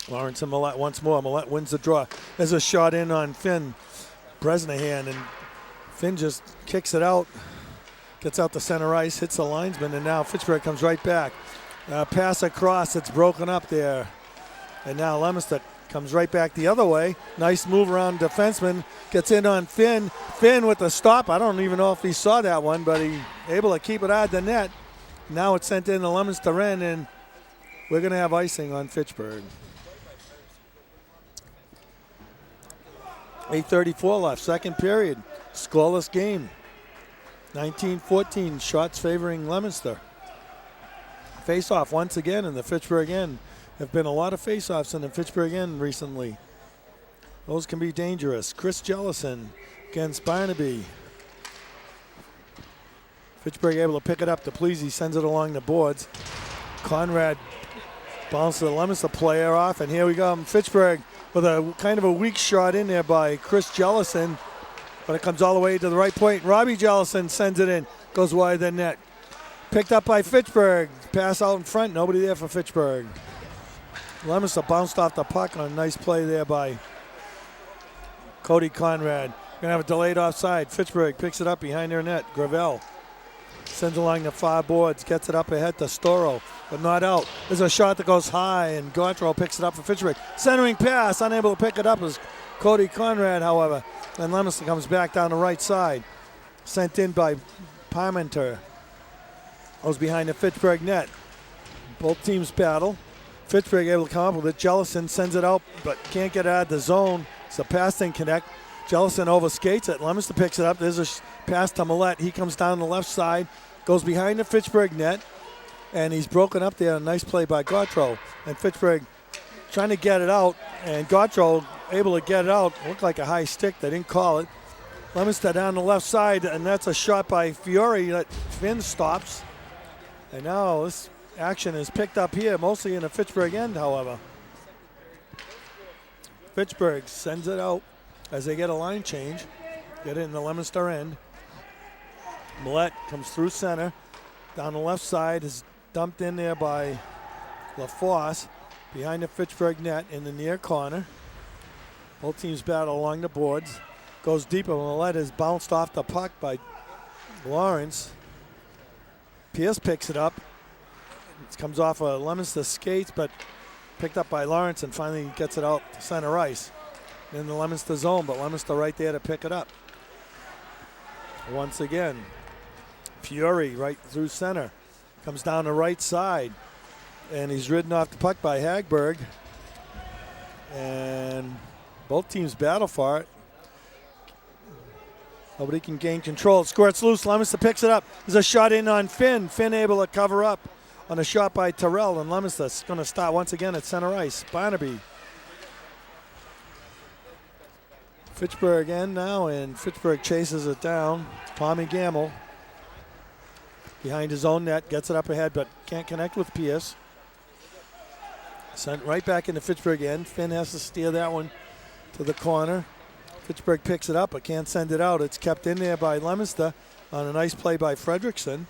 Lawrence and Millette once more. Millette wins the draw. There's a shot in on Finn Bresnahan, and Finn just kicks it out. Gets out the center ice, hits the linesman, and now Fitchburg comes right back. Pass across, it's broken up there. And now Leominster comes right back the other way. Nice move around defenseman. Gets in on Finn. Finn with the stop. I don't even know if he saw that one, but he able to keep it out of the net. Now it's sent in the Leominster end, and we're going to have icing on Fitchburg. 8:34 left, second period. Scoreless game. 19-14, shots favoring Leominster. Face-off once again in the Fitchburg end. Have been a lot of face-offs in the Fitchburg end recently. Those can be dangerous. Chris Jellison against Barnaby. Fitchburg able to pick it up. DePleasy sends it along the boards. Conrad bounces the Leominster player off, and here we go. Fitchburg with a kind of a weak shot in there by Chris Jellison, but it comes all the way to the right point. Robbie Jellison sends it in, goes wide of the net. Picked up by Fitchburg. Pass out in front, nobody there for Fitchburg. Leominster bounced off the puck on a nice play there by Cody Conrad. Gonna have a delayed offside. Fitchburg picks it up behind their net. Gravel sends along the far boards, gets it up ahead to Storo, but not out. There's a shot that goes high, and Gautreau picks it up for Fitchburg. Centering pass, unable to pick it up is Cody Conrad, however. And Leominster comes back down the right side. Sent in by Parmenter. Goes behind the Fitchburg net. Both teams battle. Fitchburg able to come up with it. Jellison sends it out, but can't get it out of the zone. So pass didn't connect. Jellison overskates it. Leominster picks it up. There's a pass to Millette. He comes down the left side, goes behind the Fitchburg net, and he's broken up there. A nice play by Gautreau. And Fitchburg trying to get it out, and Gautreau able to get it out. Looked like a high stick. They didn't call it. Leominster down the left side, and that's a shot by Fiore that Finn stops. And now this action is picked up here, mostly in the Fitchburg end, however. Fitchburg sends it out as they get a line change. Get it in the Leominster end. Millette comes through center. Down the left side is dumped in there by LaFosse. Behind the Fitchburg net in the near corner. Both teams battle along the boards. Goes deeper. Millette is bounced off the puck by Lawrence. Pierce picks it up. It comes off of Leominster skates, but picked up by Lawrence and finally gets it out to center ice. In the Leominster zone, but Leominster right there to pick it up. Once again, Fiore right through center. Comes down the right side, and he's ridden off the puck by Hagberg. And both teams battle for it. Nobody can gain control. It squirts loose. Leominster picks it up. There's a shot in on Finn. Finn able to cover up on a shot by Terrell, and Leominster's going to start once again at center ice. Barnaby. Fitchburg in now, and Fitchburg chases it down. Tommy Gamble behind his own net, gets it up ahead, but can't connect with Pierce. Sent right back into Fitchburg end. Finn has to steer that one to the corner. Fitchburg picks it up, but can't send it out. It's kept in there by Leominster on a nice play by Fredrickson.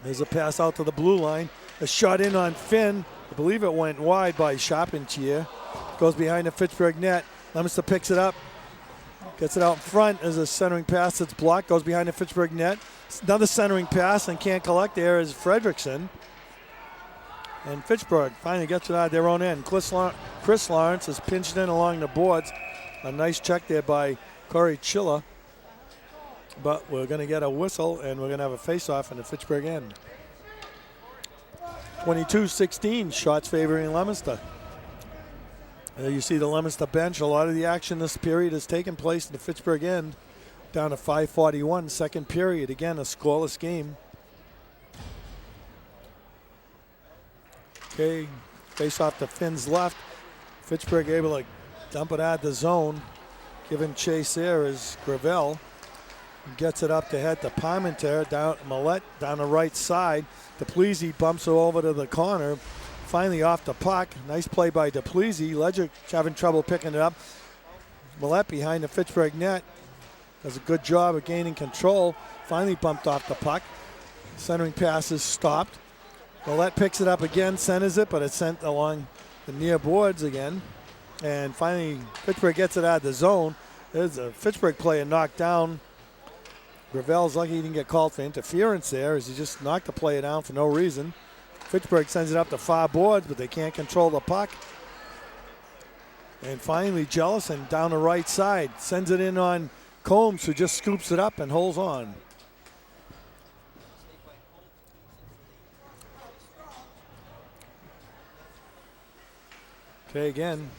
There's a pass out to the blue line. A shot in on Finn. I believe it went wide by Charpentier. Goes behind the Fitchburg net. Leominster picks it up, gets it out in front. There's a centering pass that's blocked, goes behind the Fitchburg net. Another centering pass and can't collect there is Fredrickson. And Fitchburg finally gets it out of their own end. Chris Lawrence is pinched in along the boards. A nice check there by Corey Chilla. But we're going to get a whistle, and we're going to have a face-off in the Fitchburg end. 22-16, shots favoring Leominster. You see the Leominster bench. A lot of the action this period has taken place in the Fitchburg end. Down to 5:41, second period. Again, a scoreless game. Okay, face off to Finn's left. Fitchburg able to dump it out of the zone. Giving chase there is Gravel. Gets it up to head to Parmenter. Down Millette down the right side. DePleasy bumps it over to the corner. Finally off the puck. Nice play by DePleasy. Ledger having trouble picking it up. Millette behind the Fitchburg net. Does a good job of gaining control. Finally bumped off the puck. Centering pass is stopped. Millette picks it up again, centers it, but it's sent along the near boards again. And finally, Fitchburg gets it out of the zone. There's a Fitchburg player knocked down. Gravel's lucky he didn't get called for interference there, as he just knocked the player down for no reason. Fitchburg sends it up to far boards, but they can't control the puck. And finally, Jellison down the right side sends it in on Combs, who just scoops it up and holds on. Okay, again,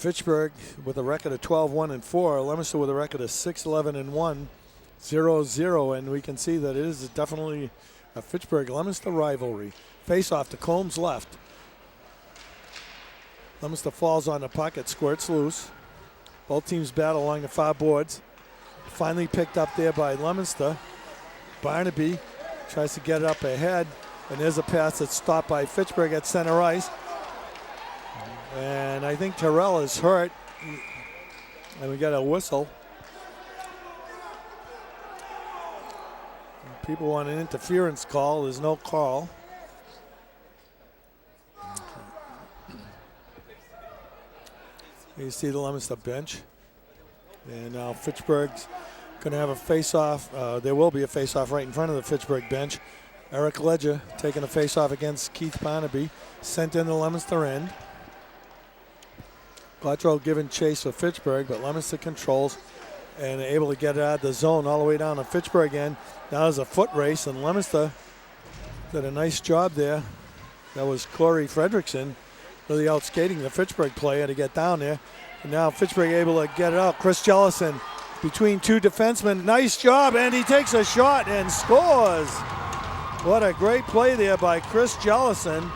Fitchburg with a record of 12-1-4. Leominster with a record of 6-11-1, 0-0. And we can see that it is definitely a Fitchburg-Leominster rivalry. Face off to Combs left. Leominster falls on the puck. It squirts loose. Both teams battle along the far boards. Finally picked up there by Leominster. Barnaby tries to get it up ahead. And there's a pass that's stopped by Fitchburg at center ice. And I think Terrell is hurt. And we got a whistle. People want an interference call. There's no call. You see the Leominster bench. And now Fitchburg's going to have a face-off. There will be a face-off right in front of the Fitchburg bench. Eric Ledger taking a face-off against Keith Barnaby. Sent in the Leominster end. Gautreau giving chase for Fitchburg, but Leominster controls and able to get it out of the zone all the way down to Fitchburg end. Now there's a foot race, and Leominster did a nice job there. That was Corey Fredrickson really outskating the Fitchburg player to get down there. And now Fitchburg able to get it out. Chris Jellison between two defensemen. Nice job, and he takes a shot and scores. What a great play there by Chris Jellison.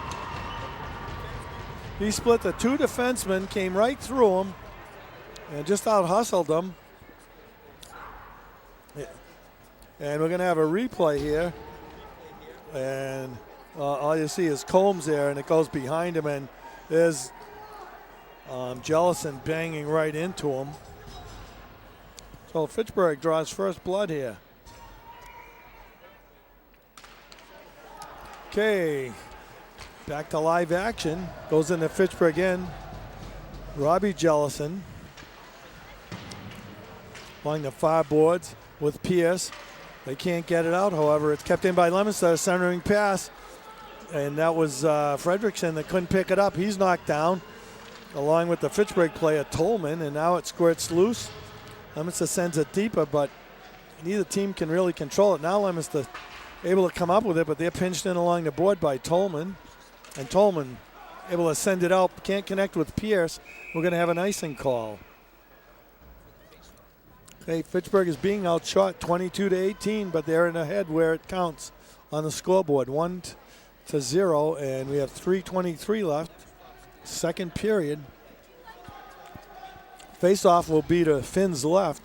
He split the two defensemen, came right through him, and just out-hustled them. And we're going to have a replay here. And all you see is Combs there, and it goes behind him, and there's Jellison banging right into him. So Fitchburg draws first blood here. Okay. Back to live action. Goes into Fitchburg end. Robbie Jellison. Along the far boards with Pierce. They can't get it out, however. It's kept in by Leominster. Centering pass. And that was Fredrickson that couldn't pick it up. He's knocked down along with the Fitchburg player Tolman. And now it squirts loose. Leominster sends it deeper, but neither team can really control it. Now Leominster able to come up with it, but they're pinched in along the board by Tolman. And Tolman able to send it out. Can't connect with Pierce. We're going to have an icing call. Okay, Fitchburg is being outshot 22-18, but they're in ahead where it counts on the scoreboard. 1-0, and we have 3:23 left. Second period. Face-off will be to Finn's left.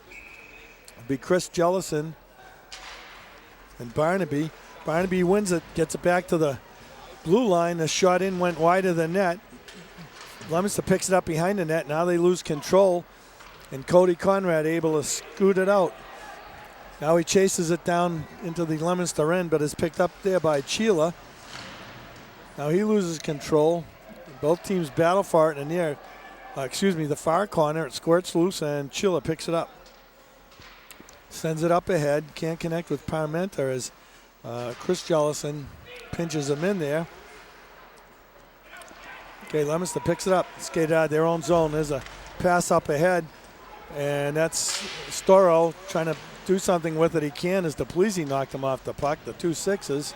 It'll be Chris Jellison and Barnaby. Barnaby wins it, gets it back to the blue line. The shot in went wide of the net. Leominster picks it up behind the net. Now they lose control. And Cody Conrad able to scoot it out. Now he chases it down into the Leominster end, but is picked up there by Chila. Now he loses control. Both teams battle for it in the the far corner. It squirts loose, and Chila picks it up. Sends it up ahead. Can't connect with Parmenter as Chris Jellison pinches him in there. Okay, Leominster picks it up. Skated out of their own zone. There's a pass up ahead. And that's Storrow trying to do something with it he can as DePlisi knocked him off the puck, the 2-6s.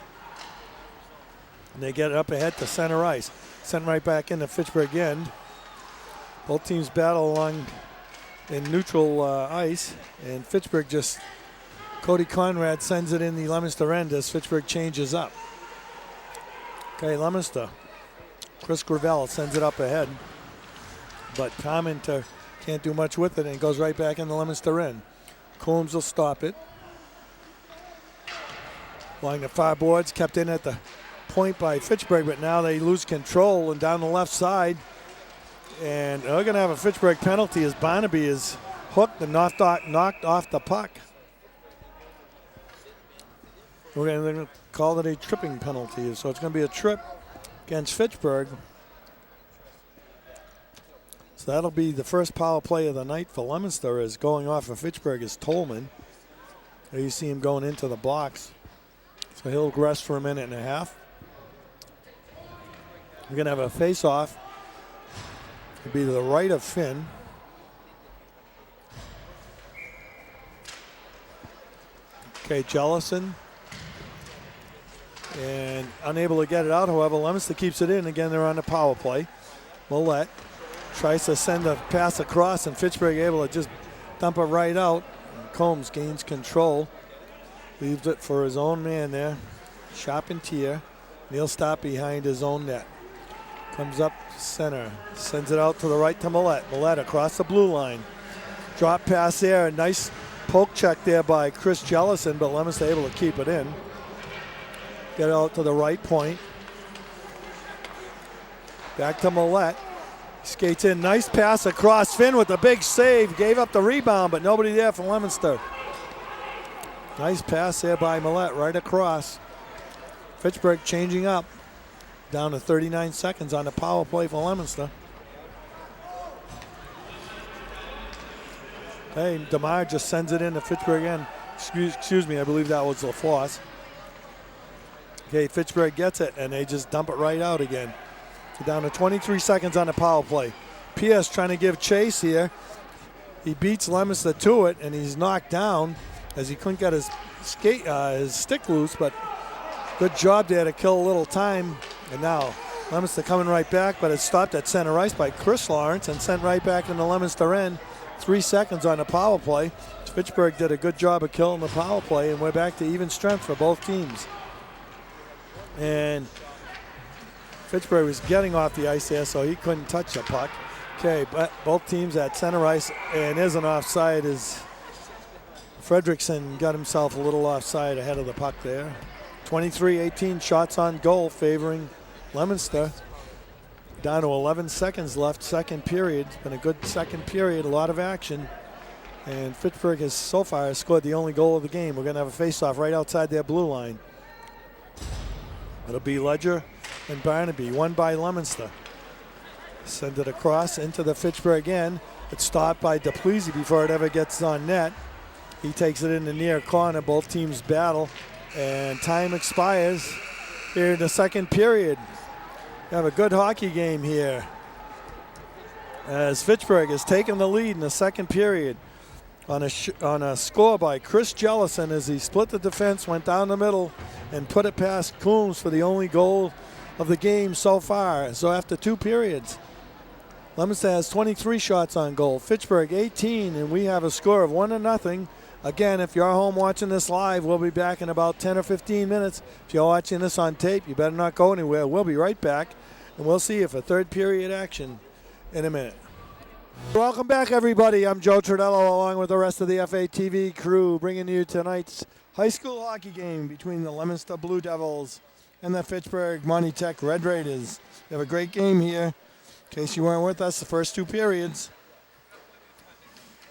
And they get it up ahead to center ice. Sent right back into Fitchburg end. Both teams battle along in neutral ice. And Fitchburg Cody Conrad sends it in the Leominster end as Fitchburg changes up. Okay, Leominster. Chris Gravel sends it up ahead. But Parmenter can't do much with it, and it goes right back in the Leominster end. Combs will stop it. Along the far boards, kept in at the point by Fitchburg, but now they lose control and down the left side. And they're going to have a Fitchburg penalty as Barnaby is hooked and knocked off the puck. They're going to call it a tripping penalty, so it's going to be a trip against Fitchburg. So that'll be the first power play of the night for Leominster, as going off of Fitchburg is Tolman. There you see him going into the box. So he'll rest for a minute and a half. We're going to have a face-off. It'll be to the right of Finn. Okay, Jellison. And unable to get it out, however, Leominster keeps it in. Again, they're on the power play. Millette Tries to send a pass across, and Fitchburg able to just dump it right out. Combs gains control. Leaves it for his own man there. Charpentier. He'll stop behind his own net. Comes up center. Sends it out to the right to Millette. Millette across the blue line. Drop pass there. A nice poke check there by Chris Jellison, but Leominster able to keep it in. Get it out to the right point. Back to Millette. Skates in. Nice pass across. Finn with a big save. Gave up the rebound, but nobody there for Leominster. Nice pass there by Millette right across. Fitchburg changing up. Down to 39 seconds on the power play for Leominster. Hey, DeMar just sends it in to Fitchburg end. Excuse me, I believe that was LaFosse. Okay, Fitchburg gets it, and they just dump it right out again. So down to 23 seconds on the power play. P.S. trying to give chase here. He beats Leominster to it, and he's knocked down as he couldn't get his stick loose, but good job there to kill a little time. And now Leominster coming right back, but it's stopped at center ice by Chris Lawrence and sent right back in the Leominster end. 3 seconds on the power play. Fitchburg did a good job of killing the power play, and we're back to even strength for both teams. And Fitchburg was getting off the ice there, so he couldn't touch the puck. Okay, but both teams at center ice, and is an offside as Fredrickson got himself a little offside ahead of the puck there. 23-18 shots on goal favoring Leominster. Down to 11 seconds left, second period. It's been a good second period, a lot of action. And Fitchburg has so far scored the only goal of the game. We're going to have a face-off right outside their blue line. It'll be Ledger and Barnaby, won by Leominster. Send it across into the Fitchburg end. It's stopped by DePlessis before it ever gets on net. He takes it in the near corner. Both teams battle. And time expires here in the second period. We have a good hockey game here as Fitchburg has taken the lead in the second period on a score by Chris Jellison as he split the defense, went down the middle, and put it past Coombs for the only goal of the game so far. So after 2 periods, Leominster has 23 shots on goal, Fitchburg 18, and we have a score of 1-0. Again, if you're home watching this live, we'll be back in about 10 or 15 minutes. If you're watching this on tape, you better not go anywhere. We'll be right back, and we'll see you for third period action in a minute. Welcome back, everybody. I'm Joe Tredello along with the rest of the FATV crew bringing you tonight's high school hockey game between the Leominster Blue Devils and the Fitchburg Monty Tech Red Raiders. We have a great game here. In case you weren't with us the first 2 periods.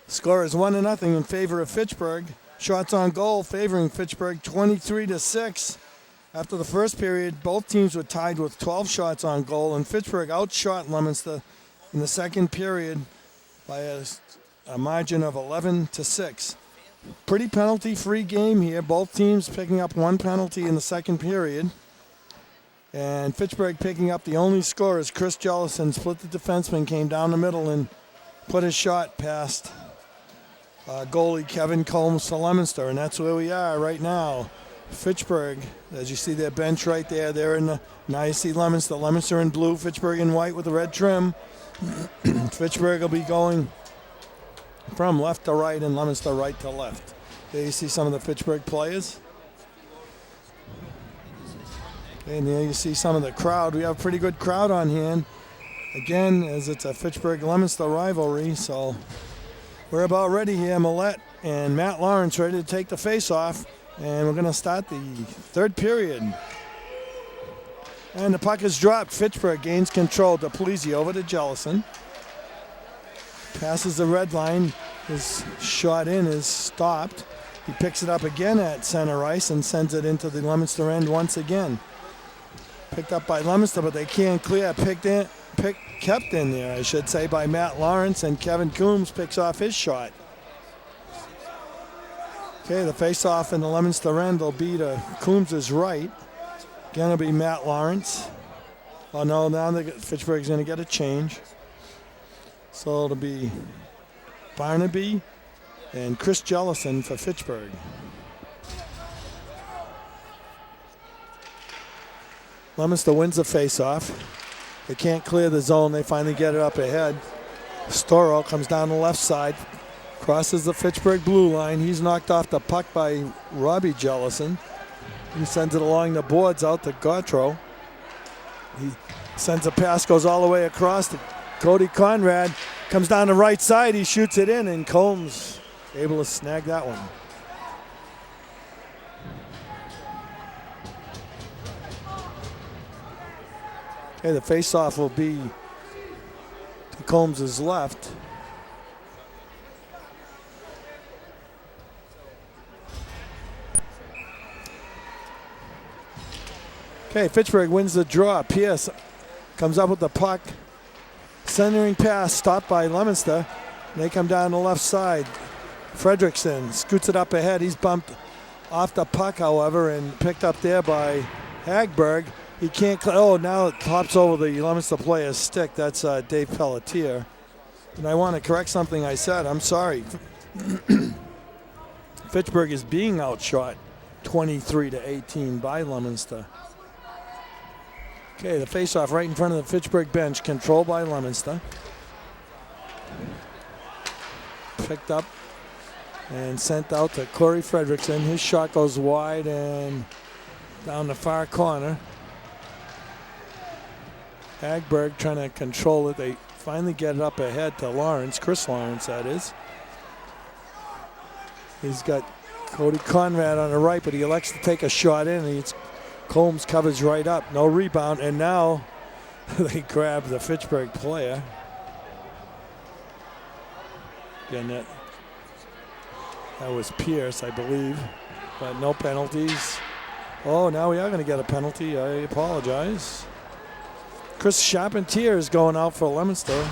Score is 1-0 in favor of Fitchburg. Shots on goal favoring Fitchburg 23-6. After the first period, both teams were tied with 12 shots on goal, and Fitchburg outshot Leominster in the second period by a margin of 11-6. Pretty penalty-free game here. Both teams picking up 1 penalty in the second period. And Fitchburg picking up the only score as Chris Jellison split the defenseman, came down the middle and put his shot past goalie Kevin Combs for Leominster, and that's where we are right now. Fitchburg, as you see their bench right there, they're in the, now you see Leominster. Leominster in blue, Fitchburg in white with the red trim. Fitchburg will be going from left to right and Leominster right to left. There you see some of the Fitchburg players. And there you see some of the crowd. We have a pretty good crowd on hand. Again, as it's a Fitchburg-Leominster rivalry, so we're about ready here. Millette and Matt Lawrence ready to take the face-off. And we're going to start the third period. And the puck is dropped. Fitchburg gains control. DePlessis over to Jellison. Passes the red line. His shot in is stopped. He picks it up again at center ice and sends it into the Leominster end once again. Picked up by Leominster, but they can't clear. Kept in there, I should say, by Matt Lawrence, and Kevin Coombs picks off his shot. Okay, the face-off in the Leominster end will be to Coombs' right. Again, it'll be Matt Lawrence. Oh, no, now Fitchburg's going to get a change. So it'll be Barnaby and Chris Jellison for Fitchburg. Leominster wins the face-off. They can't clear the zone. They finally get it up ahead. Storrow comes down the left side, crosses the Fitchburg blue line. He's knocked off the puck by Robbie Jellison. He sends it along the boards out to Gautreau. He sends a pass, goes all the way across to Cody Conrad. Comes down the right side. He shoots it in, and Combs able to snag that one. Okay, the faceoff will be to Combs' left. Okay, Fitchburg wins the draw. Pierce comes up with the puck. Centering pass stopped by Leominster. They come down the left side. Fredrickson scoots it up ahead. He's bumped off the puck, however, and picked up there by Hagberg. He can't. Now it hops over the Leominster player's stick. That's Dave Pelletier. And I want to correct something I said. I'm sorry. Fitchburg is being outshot 23-18 by Leominster. Okay, the faceoff right in front of the Fitchburg bench, controlled by Leominster. Picked up and sent out to Corey Fredrickson. His shot goes wide and down the far corner. Hagberg trying to control it. They finally get it up ahead to Lawrence, Chris Lawrence that is. He's got Cody Conrad on the right, but he elects to take a shot in, and Combs covers right up. No rebound, and now they grab the Fitchburg player. Again, that was Pierce, I believe, but no penalties. Oh, now we are going to get a penalty. I apologize. Chris Charpentier is going out for Leominster.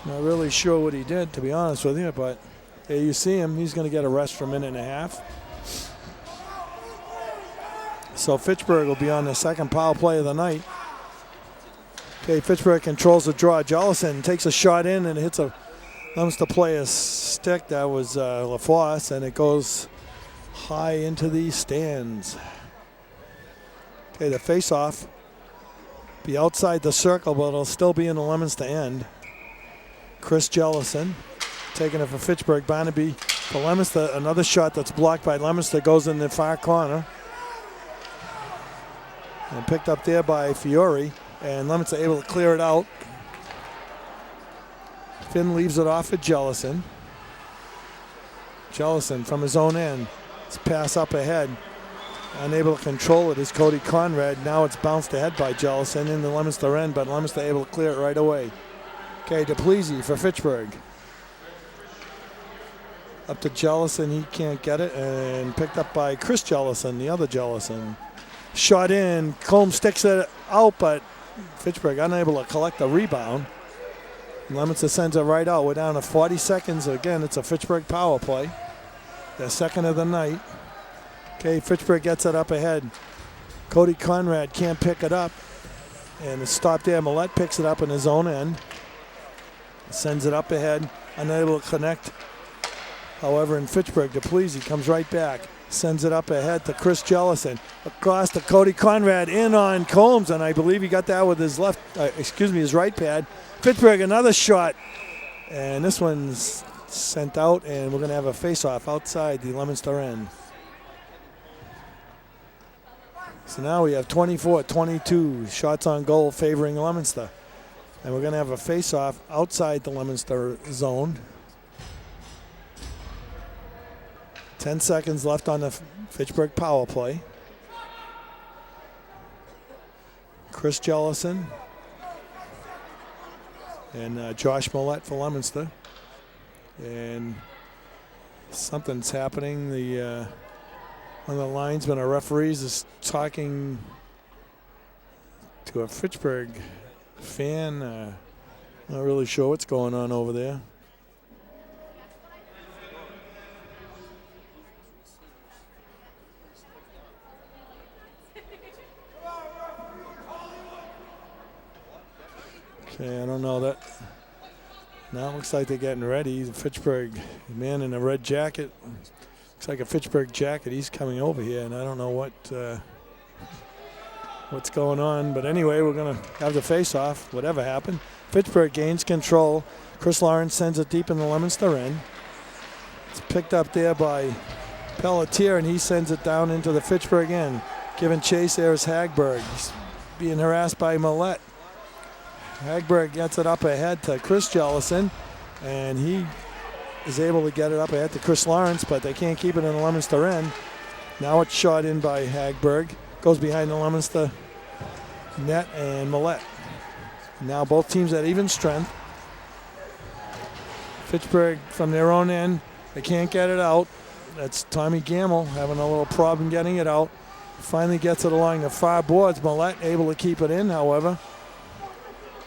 Not really sure what he did, to be honest with you, but there you see him. He's going to get a rest for a minute and a half. So Fitchburg will be on the second power play of the night. Okay, Fitchburg controls the draw. Jellison takes a shot in and hits a Leominster player's stick. That was LaFosse, and it goes high into the stands. Okay, the face-off be outside the circle, but it'll still be in the Leominster end. Chris Jellison taking it for Fitchburg. Barnaby to Leominster. Another shot that's blocked by Leominster goes in the far corner. And picked up there by Fiore. And Leominster able to clear it out. Finn leaves it off at Jellison. Jellison from his own end. It's pass up ahead. Unable to control it is Cody Conrad. Now it's bounced ahead by Jellison in the Leominster end, but Leominster able to clear it right away. Okay, DePlessis for Fitchburg. Up to Jellison, he can't get it, and picked up by Chris Jellison, the other Jellison. Shot in, Combs sticks it out, but Fitchburg unable to collect the rebound. Leominster sends it right out. We're down to 40 seconds. Again, it's a Fitchburg power play. The second of the night. Okay, Fitchburg gets it up ahead. Cody Conrad can't pick it up. And it's stopped there. Millette picks it up in his own end. Sends it up ahead. Unable to connect. However, in Fitchburg, DePlessis comes right back. Sends it up ahead to Chris Jellison. Across to Cody Conrad. In on Combs. And I believe he got that with his his right pad. Fitchburg, another shot. And this one's sent out. And we're going to have a face-off outside the Leominster end. So now we have 24-22 shots on goal favoring Leominster. And we're going to have a face-off outside the Leominster zone. 10 seconds left on the Fitchburg power play. Chris Jellison and Josh Millette for Leominster. And something's happening. One of the linesmen or referees is talking to a Fitchburg fan. Not really sure what's going on over there. Okay, I don't know that. Now it looks like they're getting ready. The Fitchburg man in a red jacket. Looks like a Fitchburg jacket. He's coming over here, and I don't know what's going on. But anyway, we're going to have the face-off, whatever happened. Fitchburg gains control. Chris Lawrence sends it deep in the Leominster end. It's picked up there by Pelletier, and he sends it down into the Fitchburg end. Giving chase there is Hagberg. He's being harassed by Millette. Hagberg gets it up ahead to Chris Jellison, and he is able to get it up ahead to Chris Lawrence, but they can't keep it in the Leominster end. Now it's shot in by Hagberg. Goes behind the Leominster net and Millette. Now both teams at even strength. Fitchburg from their own end. They can't get it out. That's Tommy Gamble having a little problem getting it out. Finally gets it along the far boards. Millette able to keep it in, however.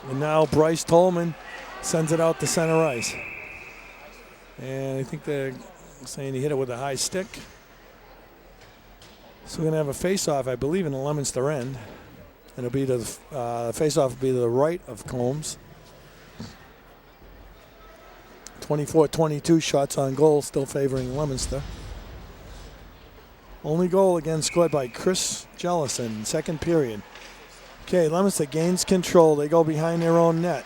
And now Bryce Tolman sends it out to center ice. And I think they're saying he hit it with a high stick. So we're going to have a face-off, I believe, in the Leominster end. And it'll be to the face-off will be to the right of Combs. 24-22 shots on goal, still favoring Leominster. Only goal again scored by Chris Jellison, second period. Okay, Leominster gains control. They go behind their own net.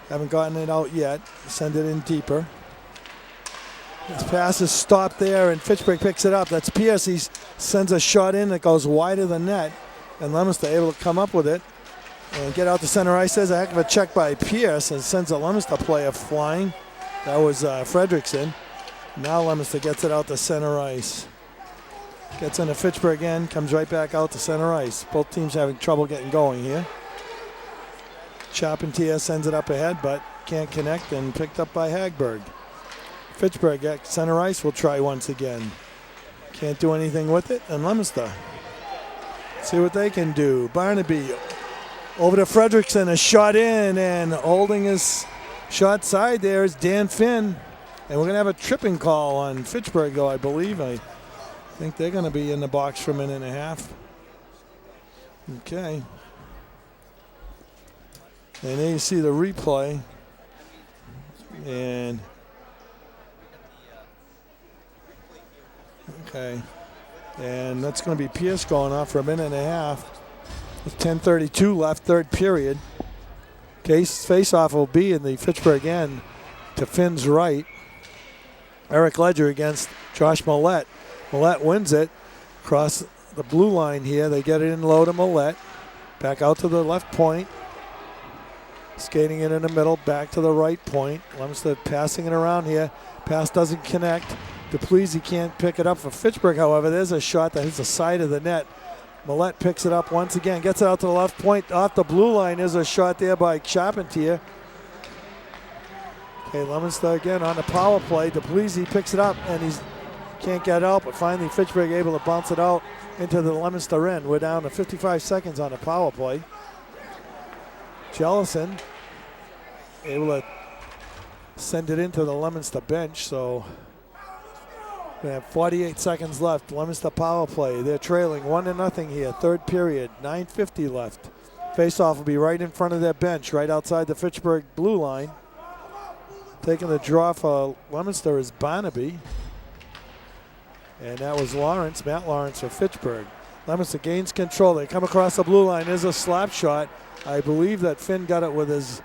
Haven't gotten it out yet. Send it in deeper. This pass is stopped there, and Fitchburg picks it up. That's Pierce. He sends a shot in that goes wide of the net, and Leominster able to come up with it and get out to center ice. There's a heck of a check by Pierce and sends a Leominster player flying. That was Fredrickson. Now Leominster gets it out to center ice. Gets into Fitchburg again, comes right back out to center ice. Both teams having trouble getting going here. Charpentier sends it up ahead, but can't connect, and picked up by Hagberg. Fitchburg at center ice will try once again. Can't do anything with it, and Leominster. See what they can do. Barnaby over to Fredrickson, a shot in, and holding his shot side there is Dan Finn. And we're going to have a tripping call on Fitchburg, though, I believe. I think they're going to be in the box for a minute and a half. Okay. And then you see the replay. And okay. And that's going to be Pierce going off for a minute and a half. With 10:32 left, third period. Case face-off will be in the Fitchburg end to Finn's right. Eric Ledger against Josh Millette. Millette wins it. Across the blue line here. They get it in low to Millette. Back out to the left point. Skating it in the middle. Back to the right point. Leominster passing it around here. Pass doesn't connect. DePleasy can't pick it up for Fitchburg, however. There's a shot that hits the side of the net. Millette picks it up once again. Gets it out to the left point. Off the blue line is a shot there by Charpentier. Okay, Leominster again on the power play. DePleasy picks it up, and he can't get out, but finally Fitchburg able to bounce it out into the Leominster end. We're down to 55 seconds on the power play. Jellison able to send it into the Leominster bench, so we have 48 seconds left. Leominster power play. They're trailing 1-0 here. Third period. 9:50 left. Faceoff will be right in front of their bench, right outside the Fitchburg blue line. Taking the draw for Leominster is Barnaby. And that was Lawrence, Matt Lawrence for Fitchburg. Leominster gains control. They come across the blue line. There's a slap shot. I believe that Finn got it with his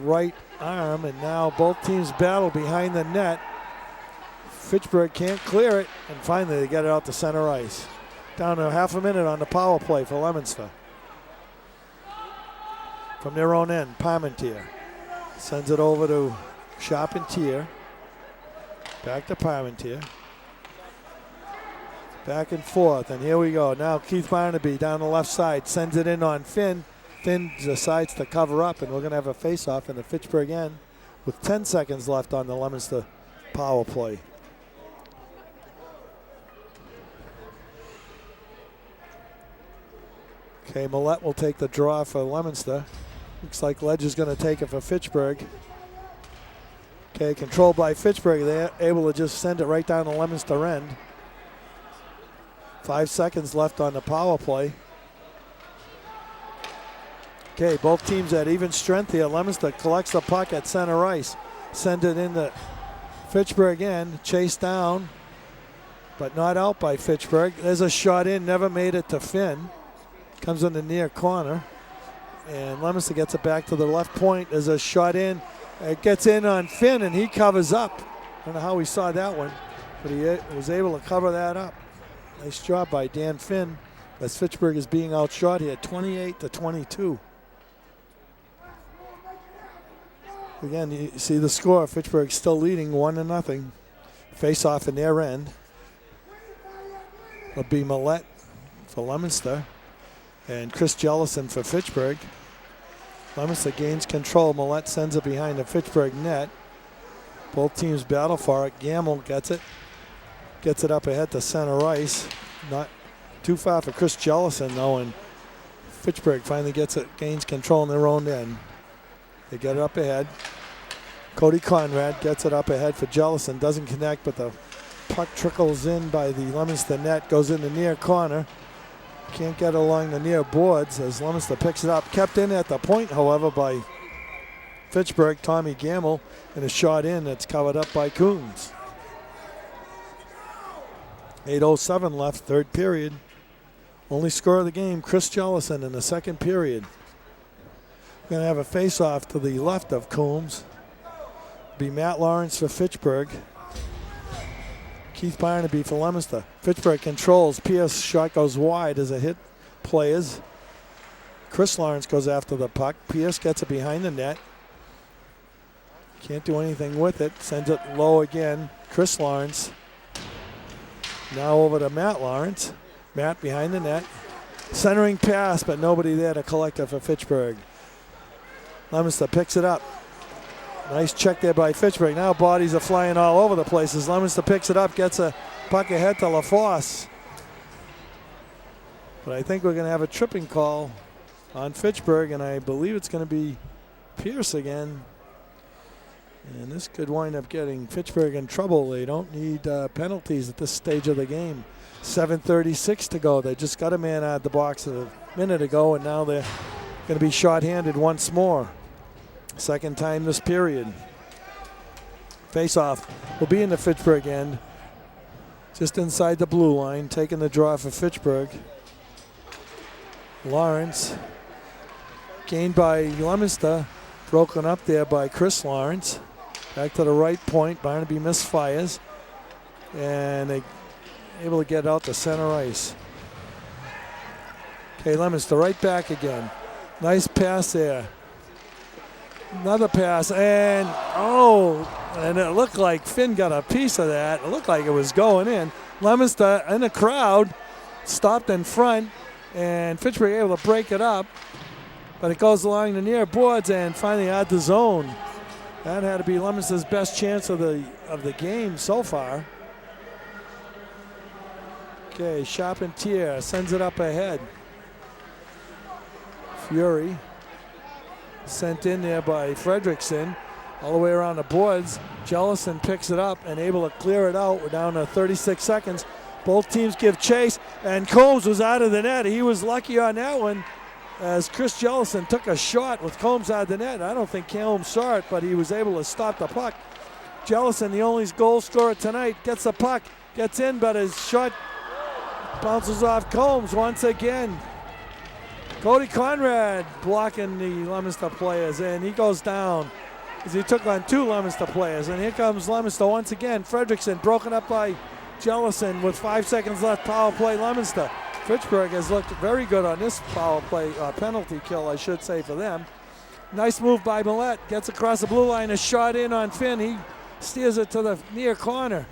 right arm, and now both teams battle behind the net. Fitchburg can't clear it, and finally they get it out to center ice. Down to half a minute on the power play for Leominster. From their own end, Parmentier sends it over to Charpentier. Back to Parmentier. Back and forth, and here we go. Now Keith Barnaby down the left side sends it in on Finn. Finn decides to cover up, and we're going to have a face-off in the Fitchburg end with 10 seconds left on the Leominster power play. Okay, Millette will take the draw for Leominster. Looks like Ledger's going to take it for Fitchburg. Okay, controlled by Fitchburg. They're able to just send it right down the Leominster end. 5 seconds left on the power play. Okay, both teams at even strength here. Leominster collects the puck at center ice. Send it into Fitchburg end. Chase down. but not out by Fitchburg. There's a shot in, never made it to Finn. Comes in the near corner. And Leominster gets it back to the left point. There's a shot in. It gets in on Finn, and he covers up. I don't know how he saw that one, but he was able to cover that up. Nice job by Dan Finn, as Fitchburg is being outshot here, 28-22. Again, you see the score. Fitchburg still leading 1-0. Face off in their end. It'll be Millette for Leominster and Chris Jellison for Fitchburg. Leominster gains control. Millette sends it behind the Fitchburg net. Both teams battle for it. Gamble gets it. Gets it up ahead to center ice. Not too far for Chris Jellison though, and Fitchburg finally gets it, gains control in their own end. They get it up ahead. Cody Conrad gets it up ahead for Jellison. Doesn't connect, but the puck trickles in by the Leominster net. Goes in the near corner. Can't get along the near boards as Leominster picks it up. Kept in at the point, however, by Fitchburg, Tommy Gamble, and a shot in that's covered up by Coombs. 8:07 left, third period. Only score of the game, Chris Jellison in the second period. Going to have a face-off to the left of Coombs. Be Matt Lawrence for Fitchburg. Keith Barnaby for Leominster. Fitchburg controls. Pierce shot goes wide as a hit players. Chris Lawrence goes after the puck. Pierce gets it behind the net. Can't do anything with it. Sends it low again. Chris Lawrence. Now over to Matt Lawrence. Matt behind the net. Centering pass, but nobody there to collect it for Fitchburg. Leominster picks it up. Nice check there by Fitchburg. Now bodies are flying all over the place as Leominster picks it up, gets a puck ahead to LaFosse. But I think we're going to have a tripping call on Fitchburg, and I believe it's going to be Pierce again. And this could wind up getting Fitchburg in trouble. They don't need penalties at this stage of the game. 7:36 to go. They just got a man out of the box a minute ago, and now they're going to be shorthanded once more. Second time this period. Face-off will be in the Fitchburg end. Just inside the blue line, taking the draw for Fitchburg. Lawrence, gained by Leominster, broken up there by Chris Lawrence. Back to the right point, Barnaby misfires, and they able to get out to center ice. Okay, Leominster right back again. Nice pass there. Another pass, and it looked like Finn got a piece of that. It looked like it was going in. Leominster in the crowd, stopped in front, and Fitchburg able to break it up, but it goes along the near boards and finally out the zone. That had to be Leominster's best chance of the game so far. Okay, Charpentier sends it up ahead. Fury sent in there by Fredrickson, all the way around the boards. Jellison picks it up and able to clear it out. We're down to 36 seconds. Both teams give chase, and Combs was out of the net. He was lucky on that one, as Chris Jellison took a shot with Combs out of the net. I don't think Combs saw it, but he was able to stop the puck. Jellison, the only goal scorer tonight, gets the puck, gets in, but his shot bounces off Combs once again. Cody Conrad blocking the Leominster players, and he goes down as he took on two Leominster players. And here comes Leominster once again. Fredrickson broken up by Jellison with 5 seconds left. Power play Leominster. Fitchburg has looked very good on this power play, penalty kill, I should say, for them. Nice move by Millette. Gets across the blue line, a shot in on Finn. He steers it to the near corner.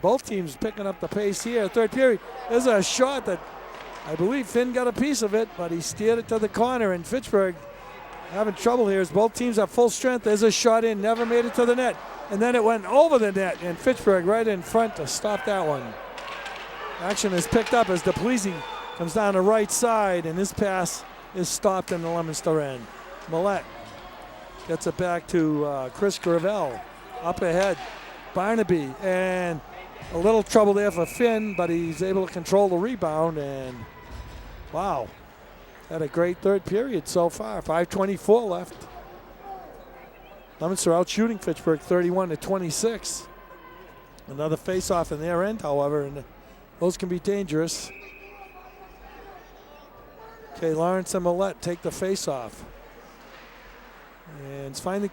Both teams picking up the pace here. Third period. There's a shot that I believe Finn got a piece of it, but he steered it to the corner, and Fitchburg having trouble here as both teams have full strength. There's a shot in, never made it to the net. And then it went over the net, and Fitchburg right in front to stop that one. Action is picked up as DePlessis comes down the right side, and this pass is stopped in the Leominster end. Millette gets it back to Chris Gravel. Up ahead, Barnaby, and a little trouble there for Finn, but he's able to control the rebound, and wow, had a great third period so far. 5:24 left. Leominster out shooting Fitchburg 31-26. Another face-off in their end, however, and Those can be dangerous. Okay, Lawrence and Millette take the face-off. And it's finally,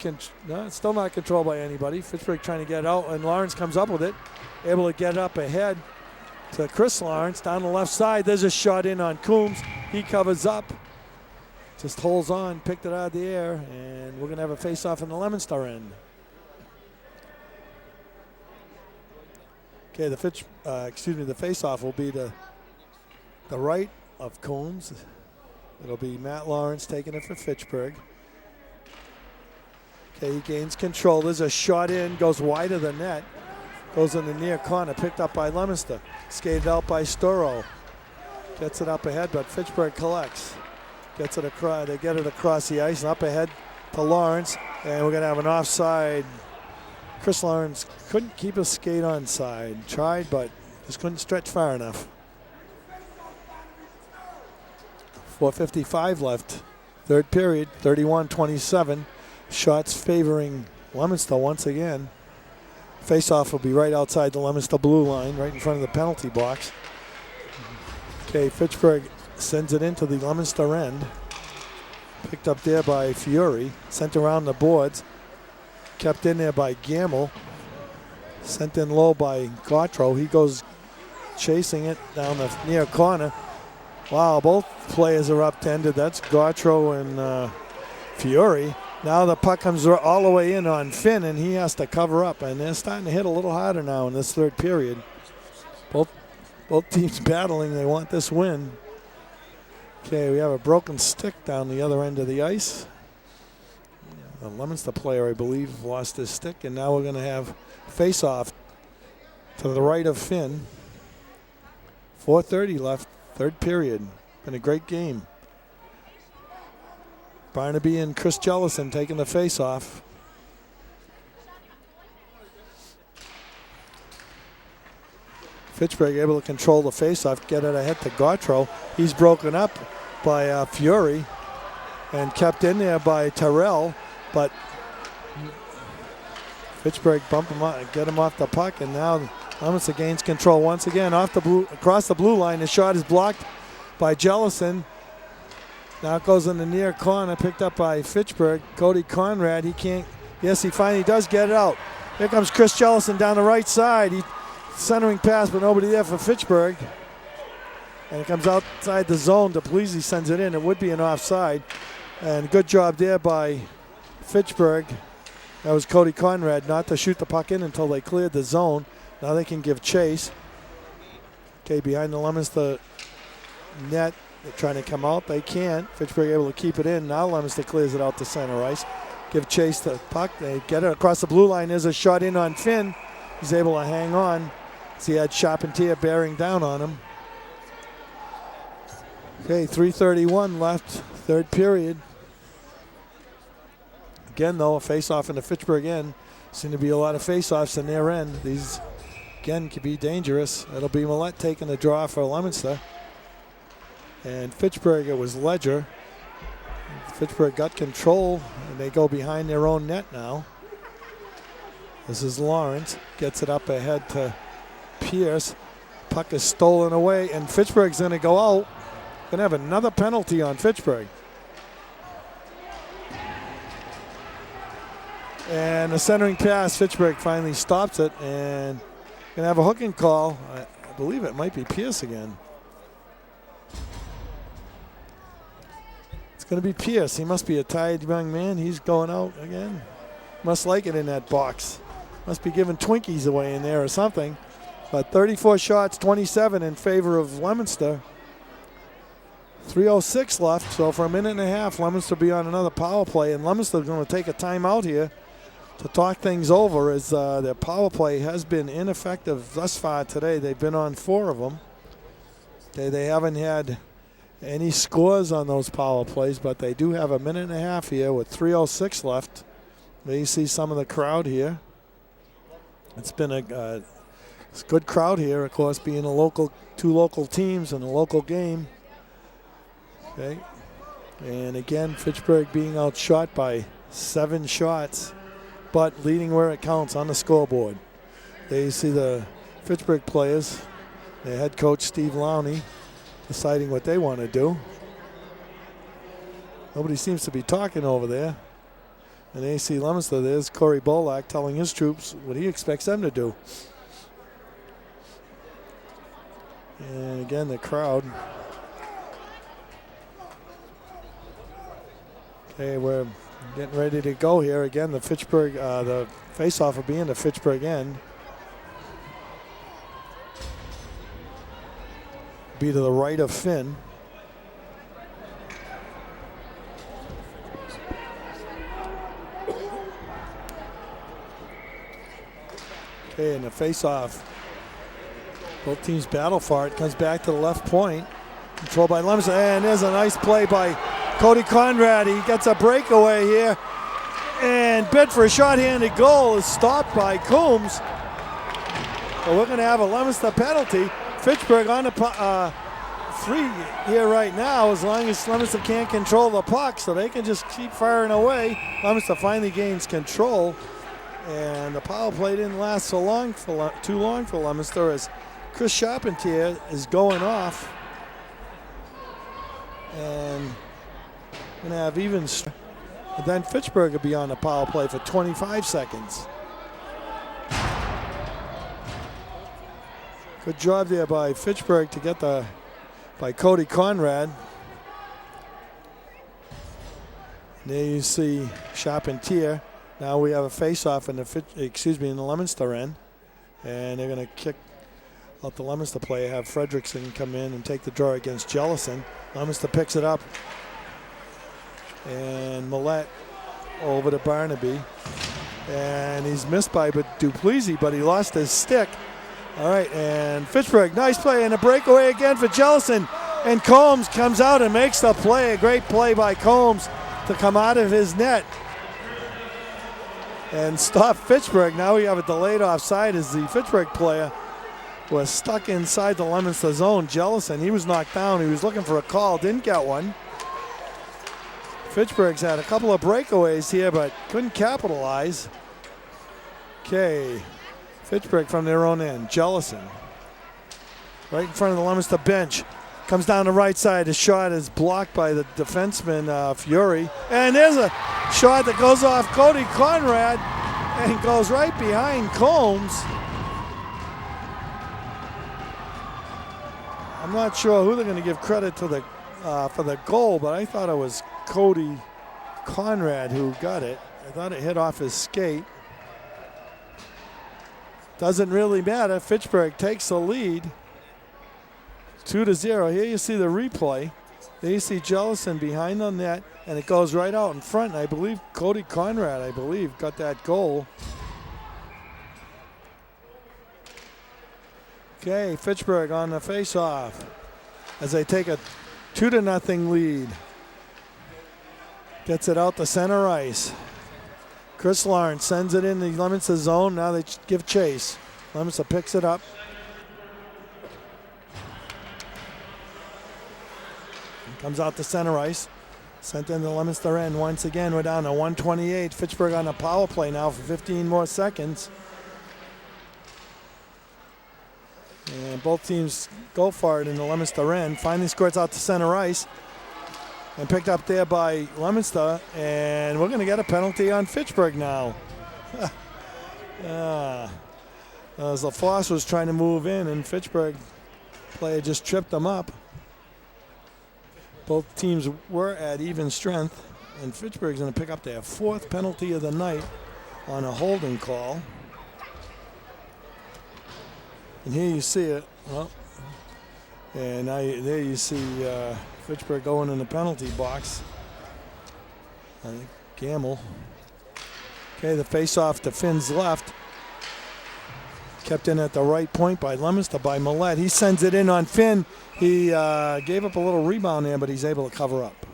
no, it's still not controlled by anybody. Fitchburg trying to get out, and Lawrence comes up with it. Able to get it up ahead to Chris Lawrence down the left side. There's a shot in on Coombs. He covers up. Just holds on, picked it out of the air, and we're going to have a face-off in the Leominster end. Okay, the face-off will be to the right of Coombs. It'll be Matt Lawrence taking it for Fitchburg. Okay, he gains control. There's a shot in, goes wide of the net. Goes in the near corner, picked up by Leominster. Skated out by Storo. Gets it up ahead, but Fitchburg collects. Gets it across, they get it across the ice and up ahead to Lawrence. And we're gonna have an offside. Chris Lawrence couldn't keep his skate on side. Tried, but just couldn't stretch far enough. 4:55 left. Third period, 31-27. Shots favoring Leominster once again. Face-off will be right outside the Leominster blue line, right in front of the penalty box. Okay, Fitchburg sends it into the Leominster end. Picked up there by Fiore. Sent around the boards. Kept in there by Gamble. Sent in low by Gautreau. He goes chasing it down the near corner. Wow, both players are up-tended. That's Gautreau and Fiore. Now the puck comes all the way in on Finn, and he has to cover up. And they're starting to hit a little harder now in this third period. Both teams battling. They want this win. Okay, we have a broken stick down the other end of the ice. The Leominster player, I believe, lost his stick, and now we're going to have face-off to the right of Finn. 4:30 left, third period. Been a great game. Barnaby and Chris Jellison taking the face-off. Fitchburg able to control the face-off, get it ahead to Gautreau. He's broken up by Fiore and kept in there by Terrell, but Fitchburg bump him up, get him off the puck, and now Leominster gains control once again across the blue line. The shot is blocked by Jellison. Now it goes in the near corner, picked up by Fitchburg. Cody Conrad, he can't, yes, he finally does get it out. Here comes Chris Jellison down the right side. He centering pass, but nobody there for Fitchburg. And it comes outside the zone. DePlisi sends it in. It would be an offside. And good job there by Fitchburg. That was Cody Conrad not to shoot the puck in until they cleared the zone. Now they can give chase. Okay, behind the Leominster net. They're trying to come out. They can't. Fitchburg able to keep it in. Now Leominster clears it out to center ice. Give chase to the puck. They get it across the blue line. There's a shot in on Finn. He's able to hang on. So he had Charpentier bearing down on him. Okay, 3:31 left, third period. Again, though, a face-off in the Fitchburg end. Seem to be a lot of face-offs in their end. These, again, could be dangerous. It'll be Millette taking the draw for Leominster. And Fitchburg, it was Ledger. Fitchburg got control, and they go behind their own net now. This is Lawrence. Gets it up ahead to Pierce. Puck is stolen away, and Fitchburg's going to go out. Going to have another penalty on Fitchburg. And the centering pass, Fitchburg finally stops it, and going to have a hooking call. I believe it might be Pierce again. It's going to be Pierce. He must be a tired young man. He's going out again. Must like it in that box. Must be giving Twinkies away in there or something. But 34 shots, 27 in favor of Leominster. 3:06 left, so for a minute and a half, Leominster will be on another power play, and Leominster is going to take a timeout here to talk things over, as their power play has been ineffective thus far today. They've been on 4 of them. They haven't had any scores on those power plays, but they do have a minute and a half here with 3:06 left. There you see some of the crowd here. It's been a good crowd here, of course, being two local teams and a local game. Okay, and again, Fitchburg being outshot by 7 shots, but leading where it counts on the scoreboard. There you see the Fitchburg players The head coach, Steve Lowney, deciding what they want to do. Nobody seems to be talking over there. And AC Leominster, there's Corey Bolak telling his troops what he expects them to do. And again, the crowd. Okay, we're getting ready to go here. Again, the Fitchburg, the face-off will be in the Fitchburg end. Be to the right of Finn. Okay, and the face-off. Both teams battle for it. Comes back to the left point. Controlled by Leominster. And there's a nice play by Cody Conrad. He gets a breakaway here. And bid for a short-handed goal is stopped by Coombs. So we're going to have a Leominster penalty. Fitchburg on the 3 here right now, as long as Leominster can't control the puck, so they can just keep firing away. Leominster finally gains control. And the power play didn't last too long for Leominster, as Chris Charpentier is going off. And going to have even. And then Fitchburg will be on the power play for 25 seconds. Good job there by Fitchburg to get by Cody Conrad. There you see Charpentier. Now we have a face-off in the Leominster end, and they're going to kick out the Leominster player. Have Fredrickson come in and take the draw against Jellison. Leominster picks it up, and Millette over to Barnaby, and he's missed by Duplessis, but he lost his stick. All right, and Fitchburg, nice play, and a breakaway again for Jellison, and Combs comes out and makes the play. A great play by Combs to come out of his net and stop Fitchburg. Now we have a delayed offside as the Fitchburg player was stuck inside the Leominster zone. Jellison, he was knocked down. He was looking for a call, didn't get one. Fitchburg's had a couple of breakaways here, but couldn't capitalize. Okay, Fitchburg from their own end. Jellison, right in front of the Leominster bench. Comes down the right side. The shot is blocked by the defenseman, Fury. And there's a shot that goes off Cody Conrad and goes right behind Combs. I'm not sure who they're going to give credit to for the goal, but I thought it was Cody Conrad who got it. I thought it hit off his skate. Doesn't really matter. Fitchburg takes the lead. 2-0. Here you see the replay. There you see Jellison behind the net, and it goes right out in front. And I believe Cody Conrad, got that goal. Okay, Fitchburg on the face-off as they take a 2-0 lead. Gets it out to center ice. Chris Lawrence sends it in the Leominster zone. Now they give chase. Leominster picks it up. Comes out to center ice. Sent in the Leominster end once again. We're down to 1:28. Fitchburg on a power play now for 15 more seconds. And both teams go for it in the Leominster end. Finally squirts out to center ice. And picked up there by Leominster. And we're going to get a penalty on Fitchburg now. As LaFosse was trying to move in, and Fitchburg player just tripped them up. Both teams were at even strength, and Fitchburg's going to pick up their 4th penalty of the night on a holding call. And here you see it. Well, and there you see Fitchburg going in the penalty box. I think Gamble. Okay, the face-off to Finn's left. Kept in at the right point by Leominster, by Millette. He sends it in on Finn. He gave up a little rebound there, but he's able to cover up.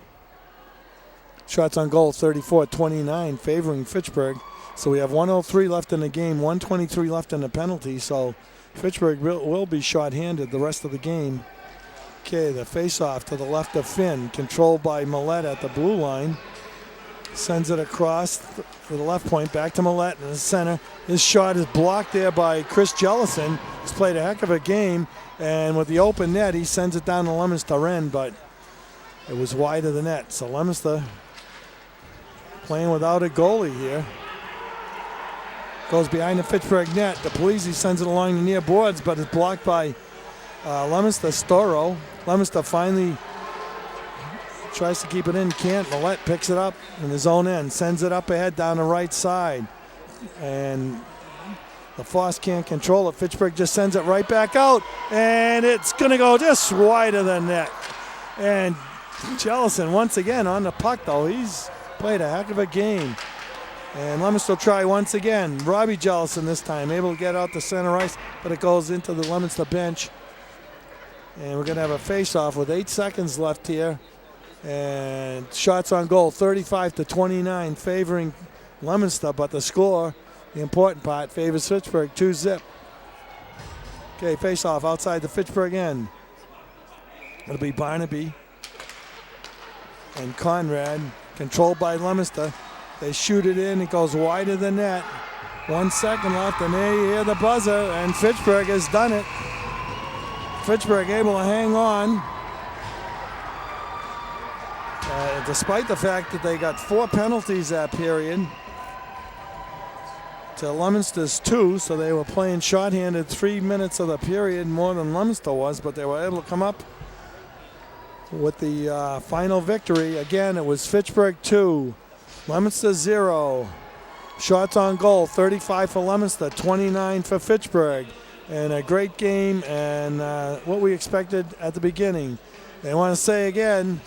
Shots on goal, 34-29, favoring Fitchburg. So we have 1:03 left in the game, 1:23 left in the penalty. So Fitchburg will be short-handed the rest of the game. Okay, the face-off to the left of Finn, controlled by Millette at the blue line. Sends it across to the left point, back to Millette in the center. His shot is blocked there by Chris Jellison. He's played a heck of a game, and with the open net, he sends it down the Leominster end, but it was wide of the net. So Leominster playing without a goalie here. Goes behind the Fitchburg net. DePolizzi sends it along the near boards, but it's blocked by Leominster Storo. Leominster finally tries to keep it in, can't. Millette picks it up in his own end, sends it up ahead down the right side. And LaFosse can't control it. Fitchburg just sends it right back out, and it's going to go just wide of the net. And Jellison once again on the puck, though. He's played a heck of a game. And Leominster will try once again. Robbie Jellison this time, able to get out the center ice, but it goes into the Leominster bench. And we're going to have a face-off with 8 seconds left here. And shots on goal, 35-29, favoring Leominster, but the score, the important part, favors Fitchburg, 2-0. Okay, face-off outside the Fitchburg end. It'll be Barnaby and Conrad, controlled by Leominster. They shoot it in, it goes wide of the net. 1 second left, and there you hear the buzzer, and Fitchburg has done it. Fitchburg able to hang on. Despite the fact that they got 4 penalties that period to Leominster's 2, so they were playing shorthanded 3 minutes of the period more than Leominster was, but they were able to come up with the final victory. Again, it was Fitchburg 2, Leominster 0. Shots on goal, 35 for Leominster, 29 for Fitchburg. And a great game, and what we expected at the beginning. I want to say again,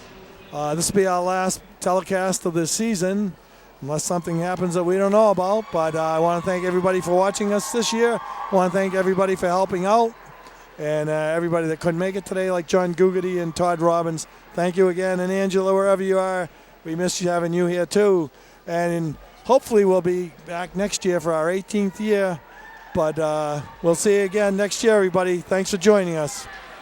this will be our last telecast of this season, unless something happens that we don't know about. But I want to thank everybody for watching us this year. I want to thank everybody for helping out, and everybody that couldn't make it today, like John Gugarty and Todd Robbins. Thank you again, and Angela, wherever you are, we miss you having you here too. And hopefully we'll be back next year for our 18th year. But we'll see you again next year, everybody. Thanks for joining us.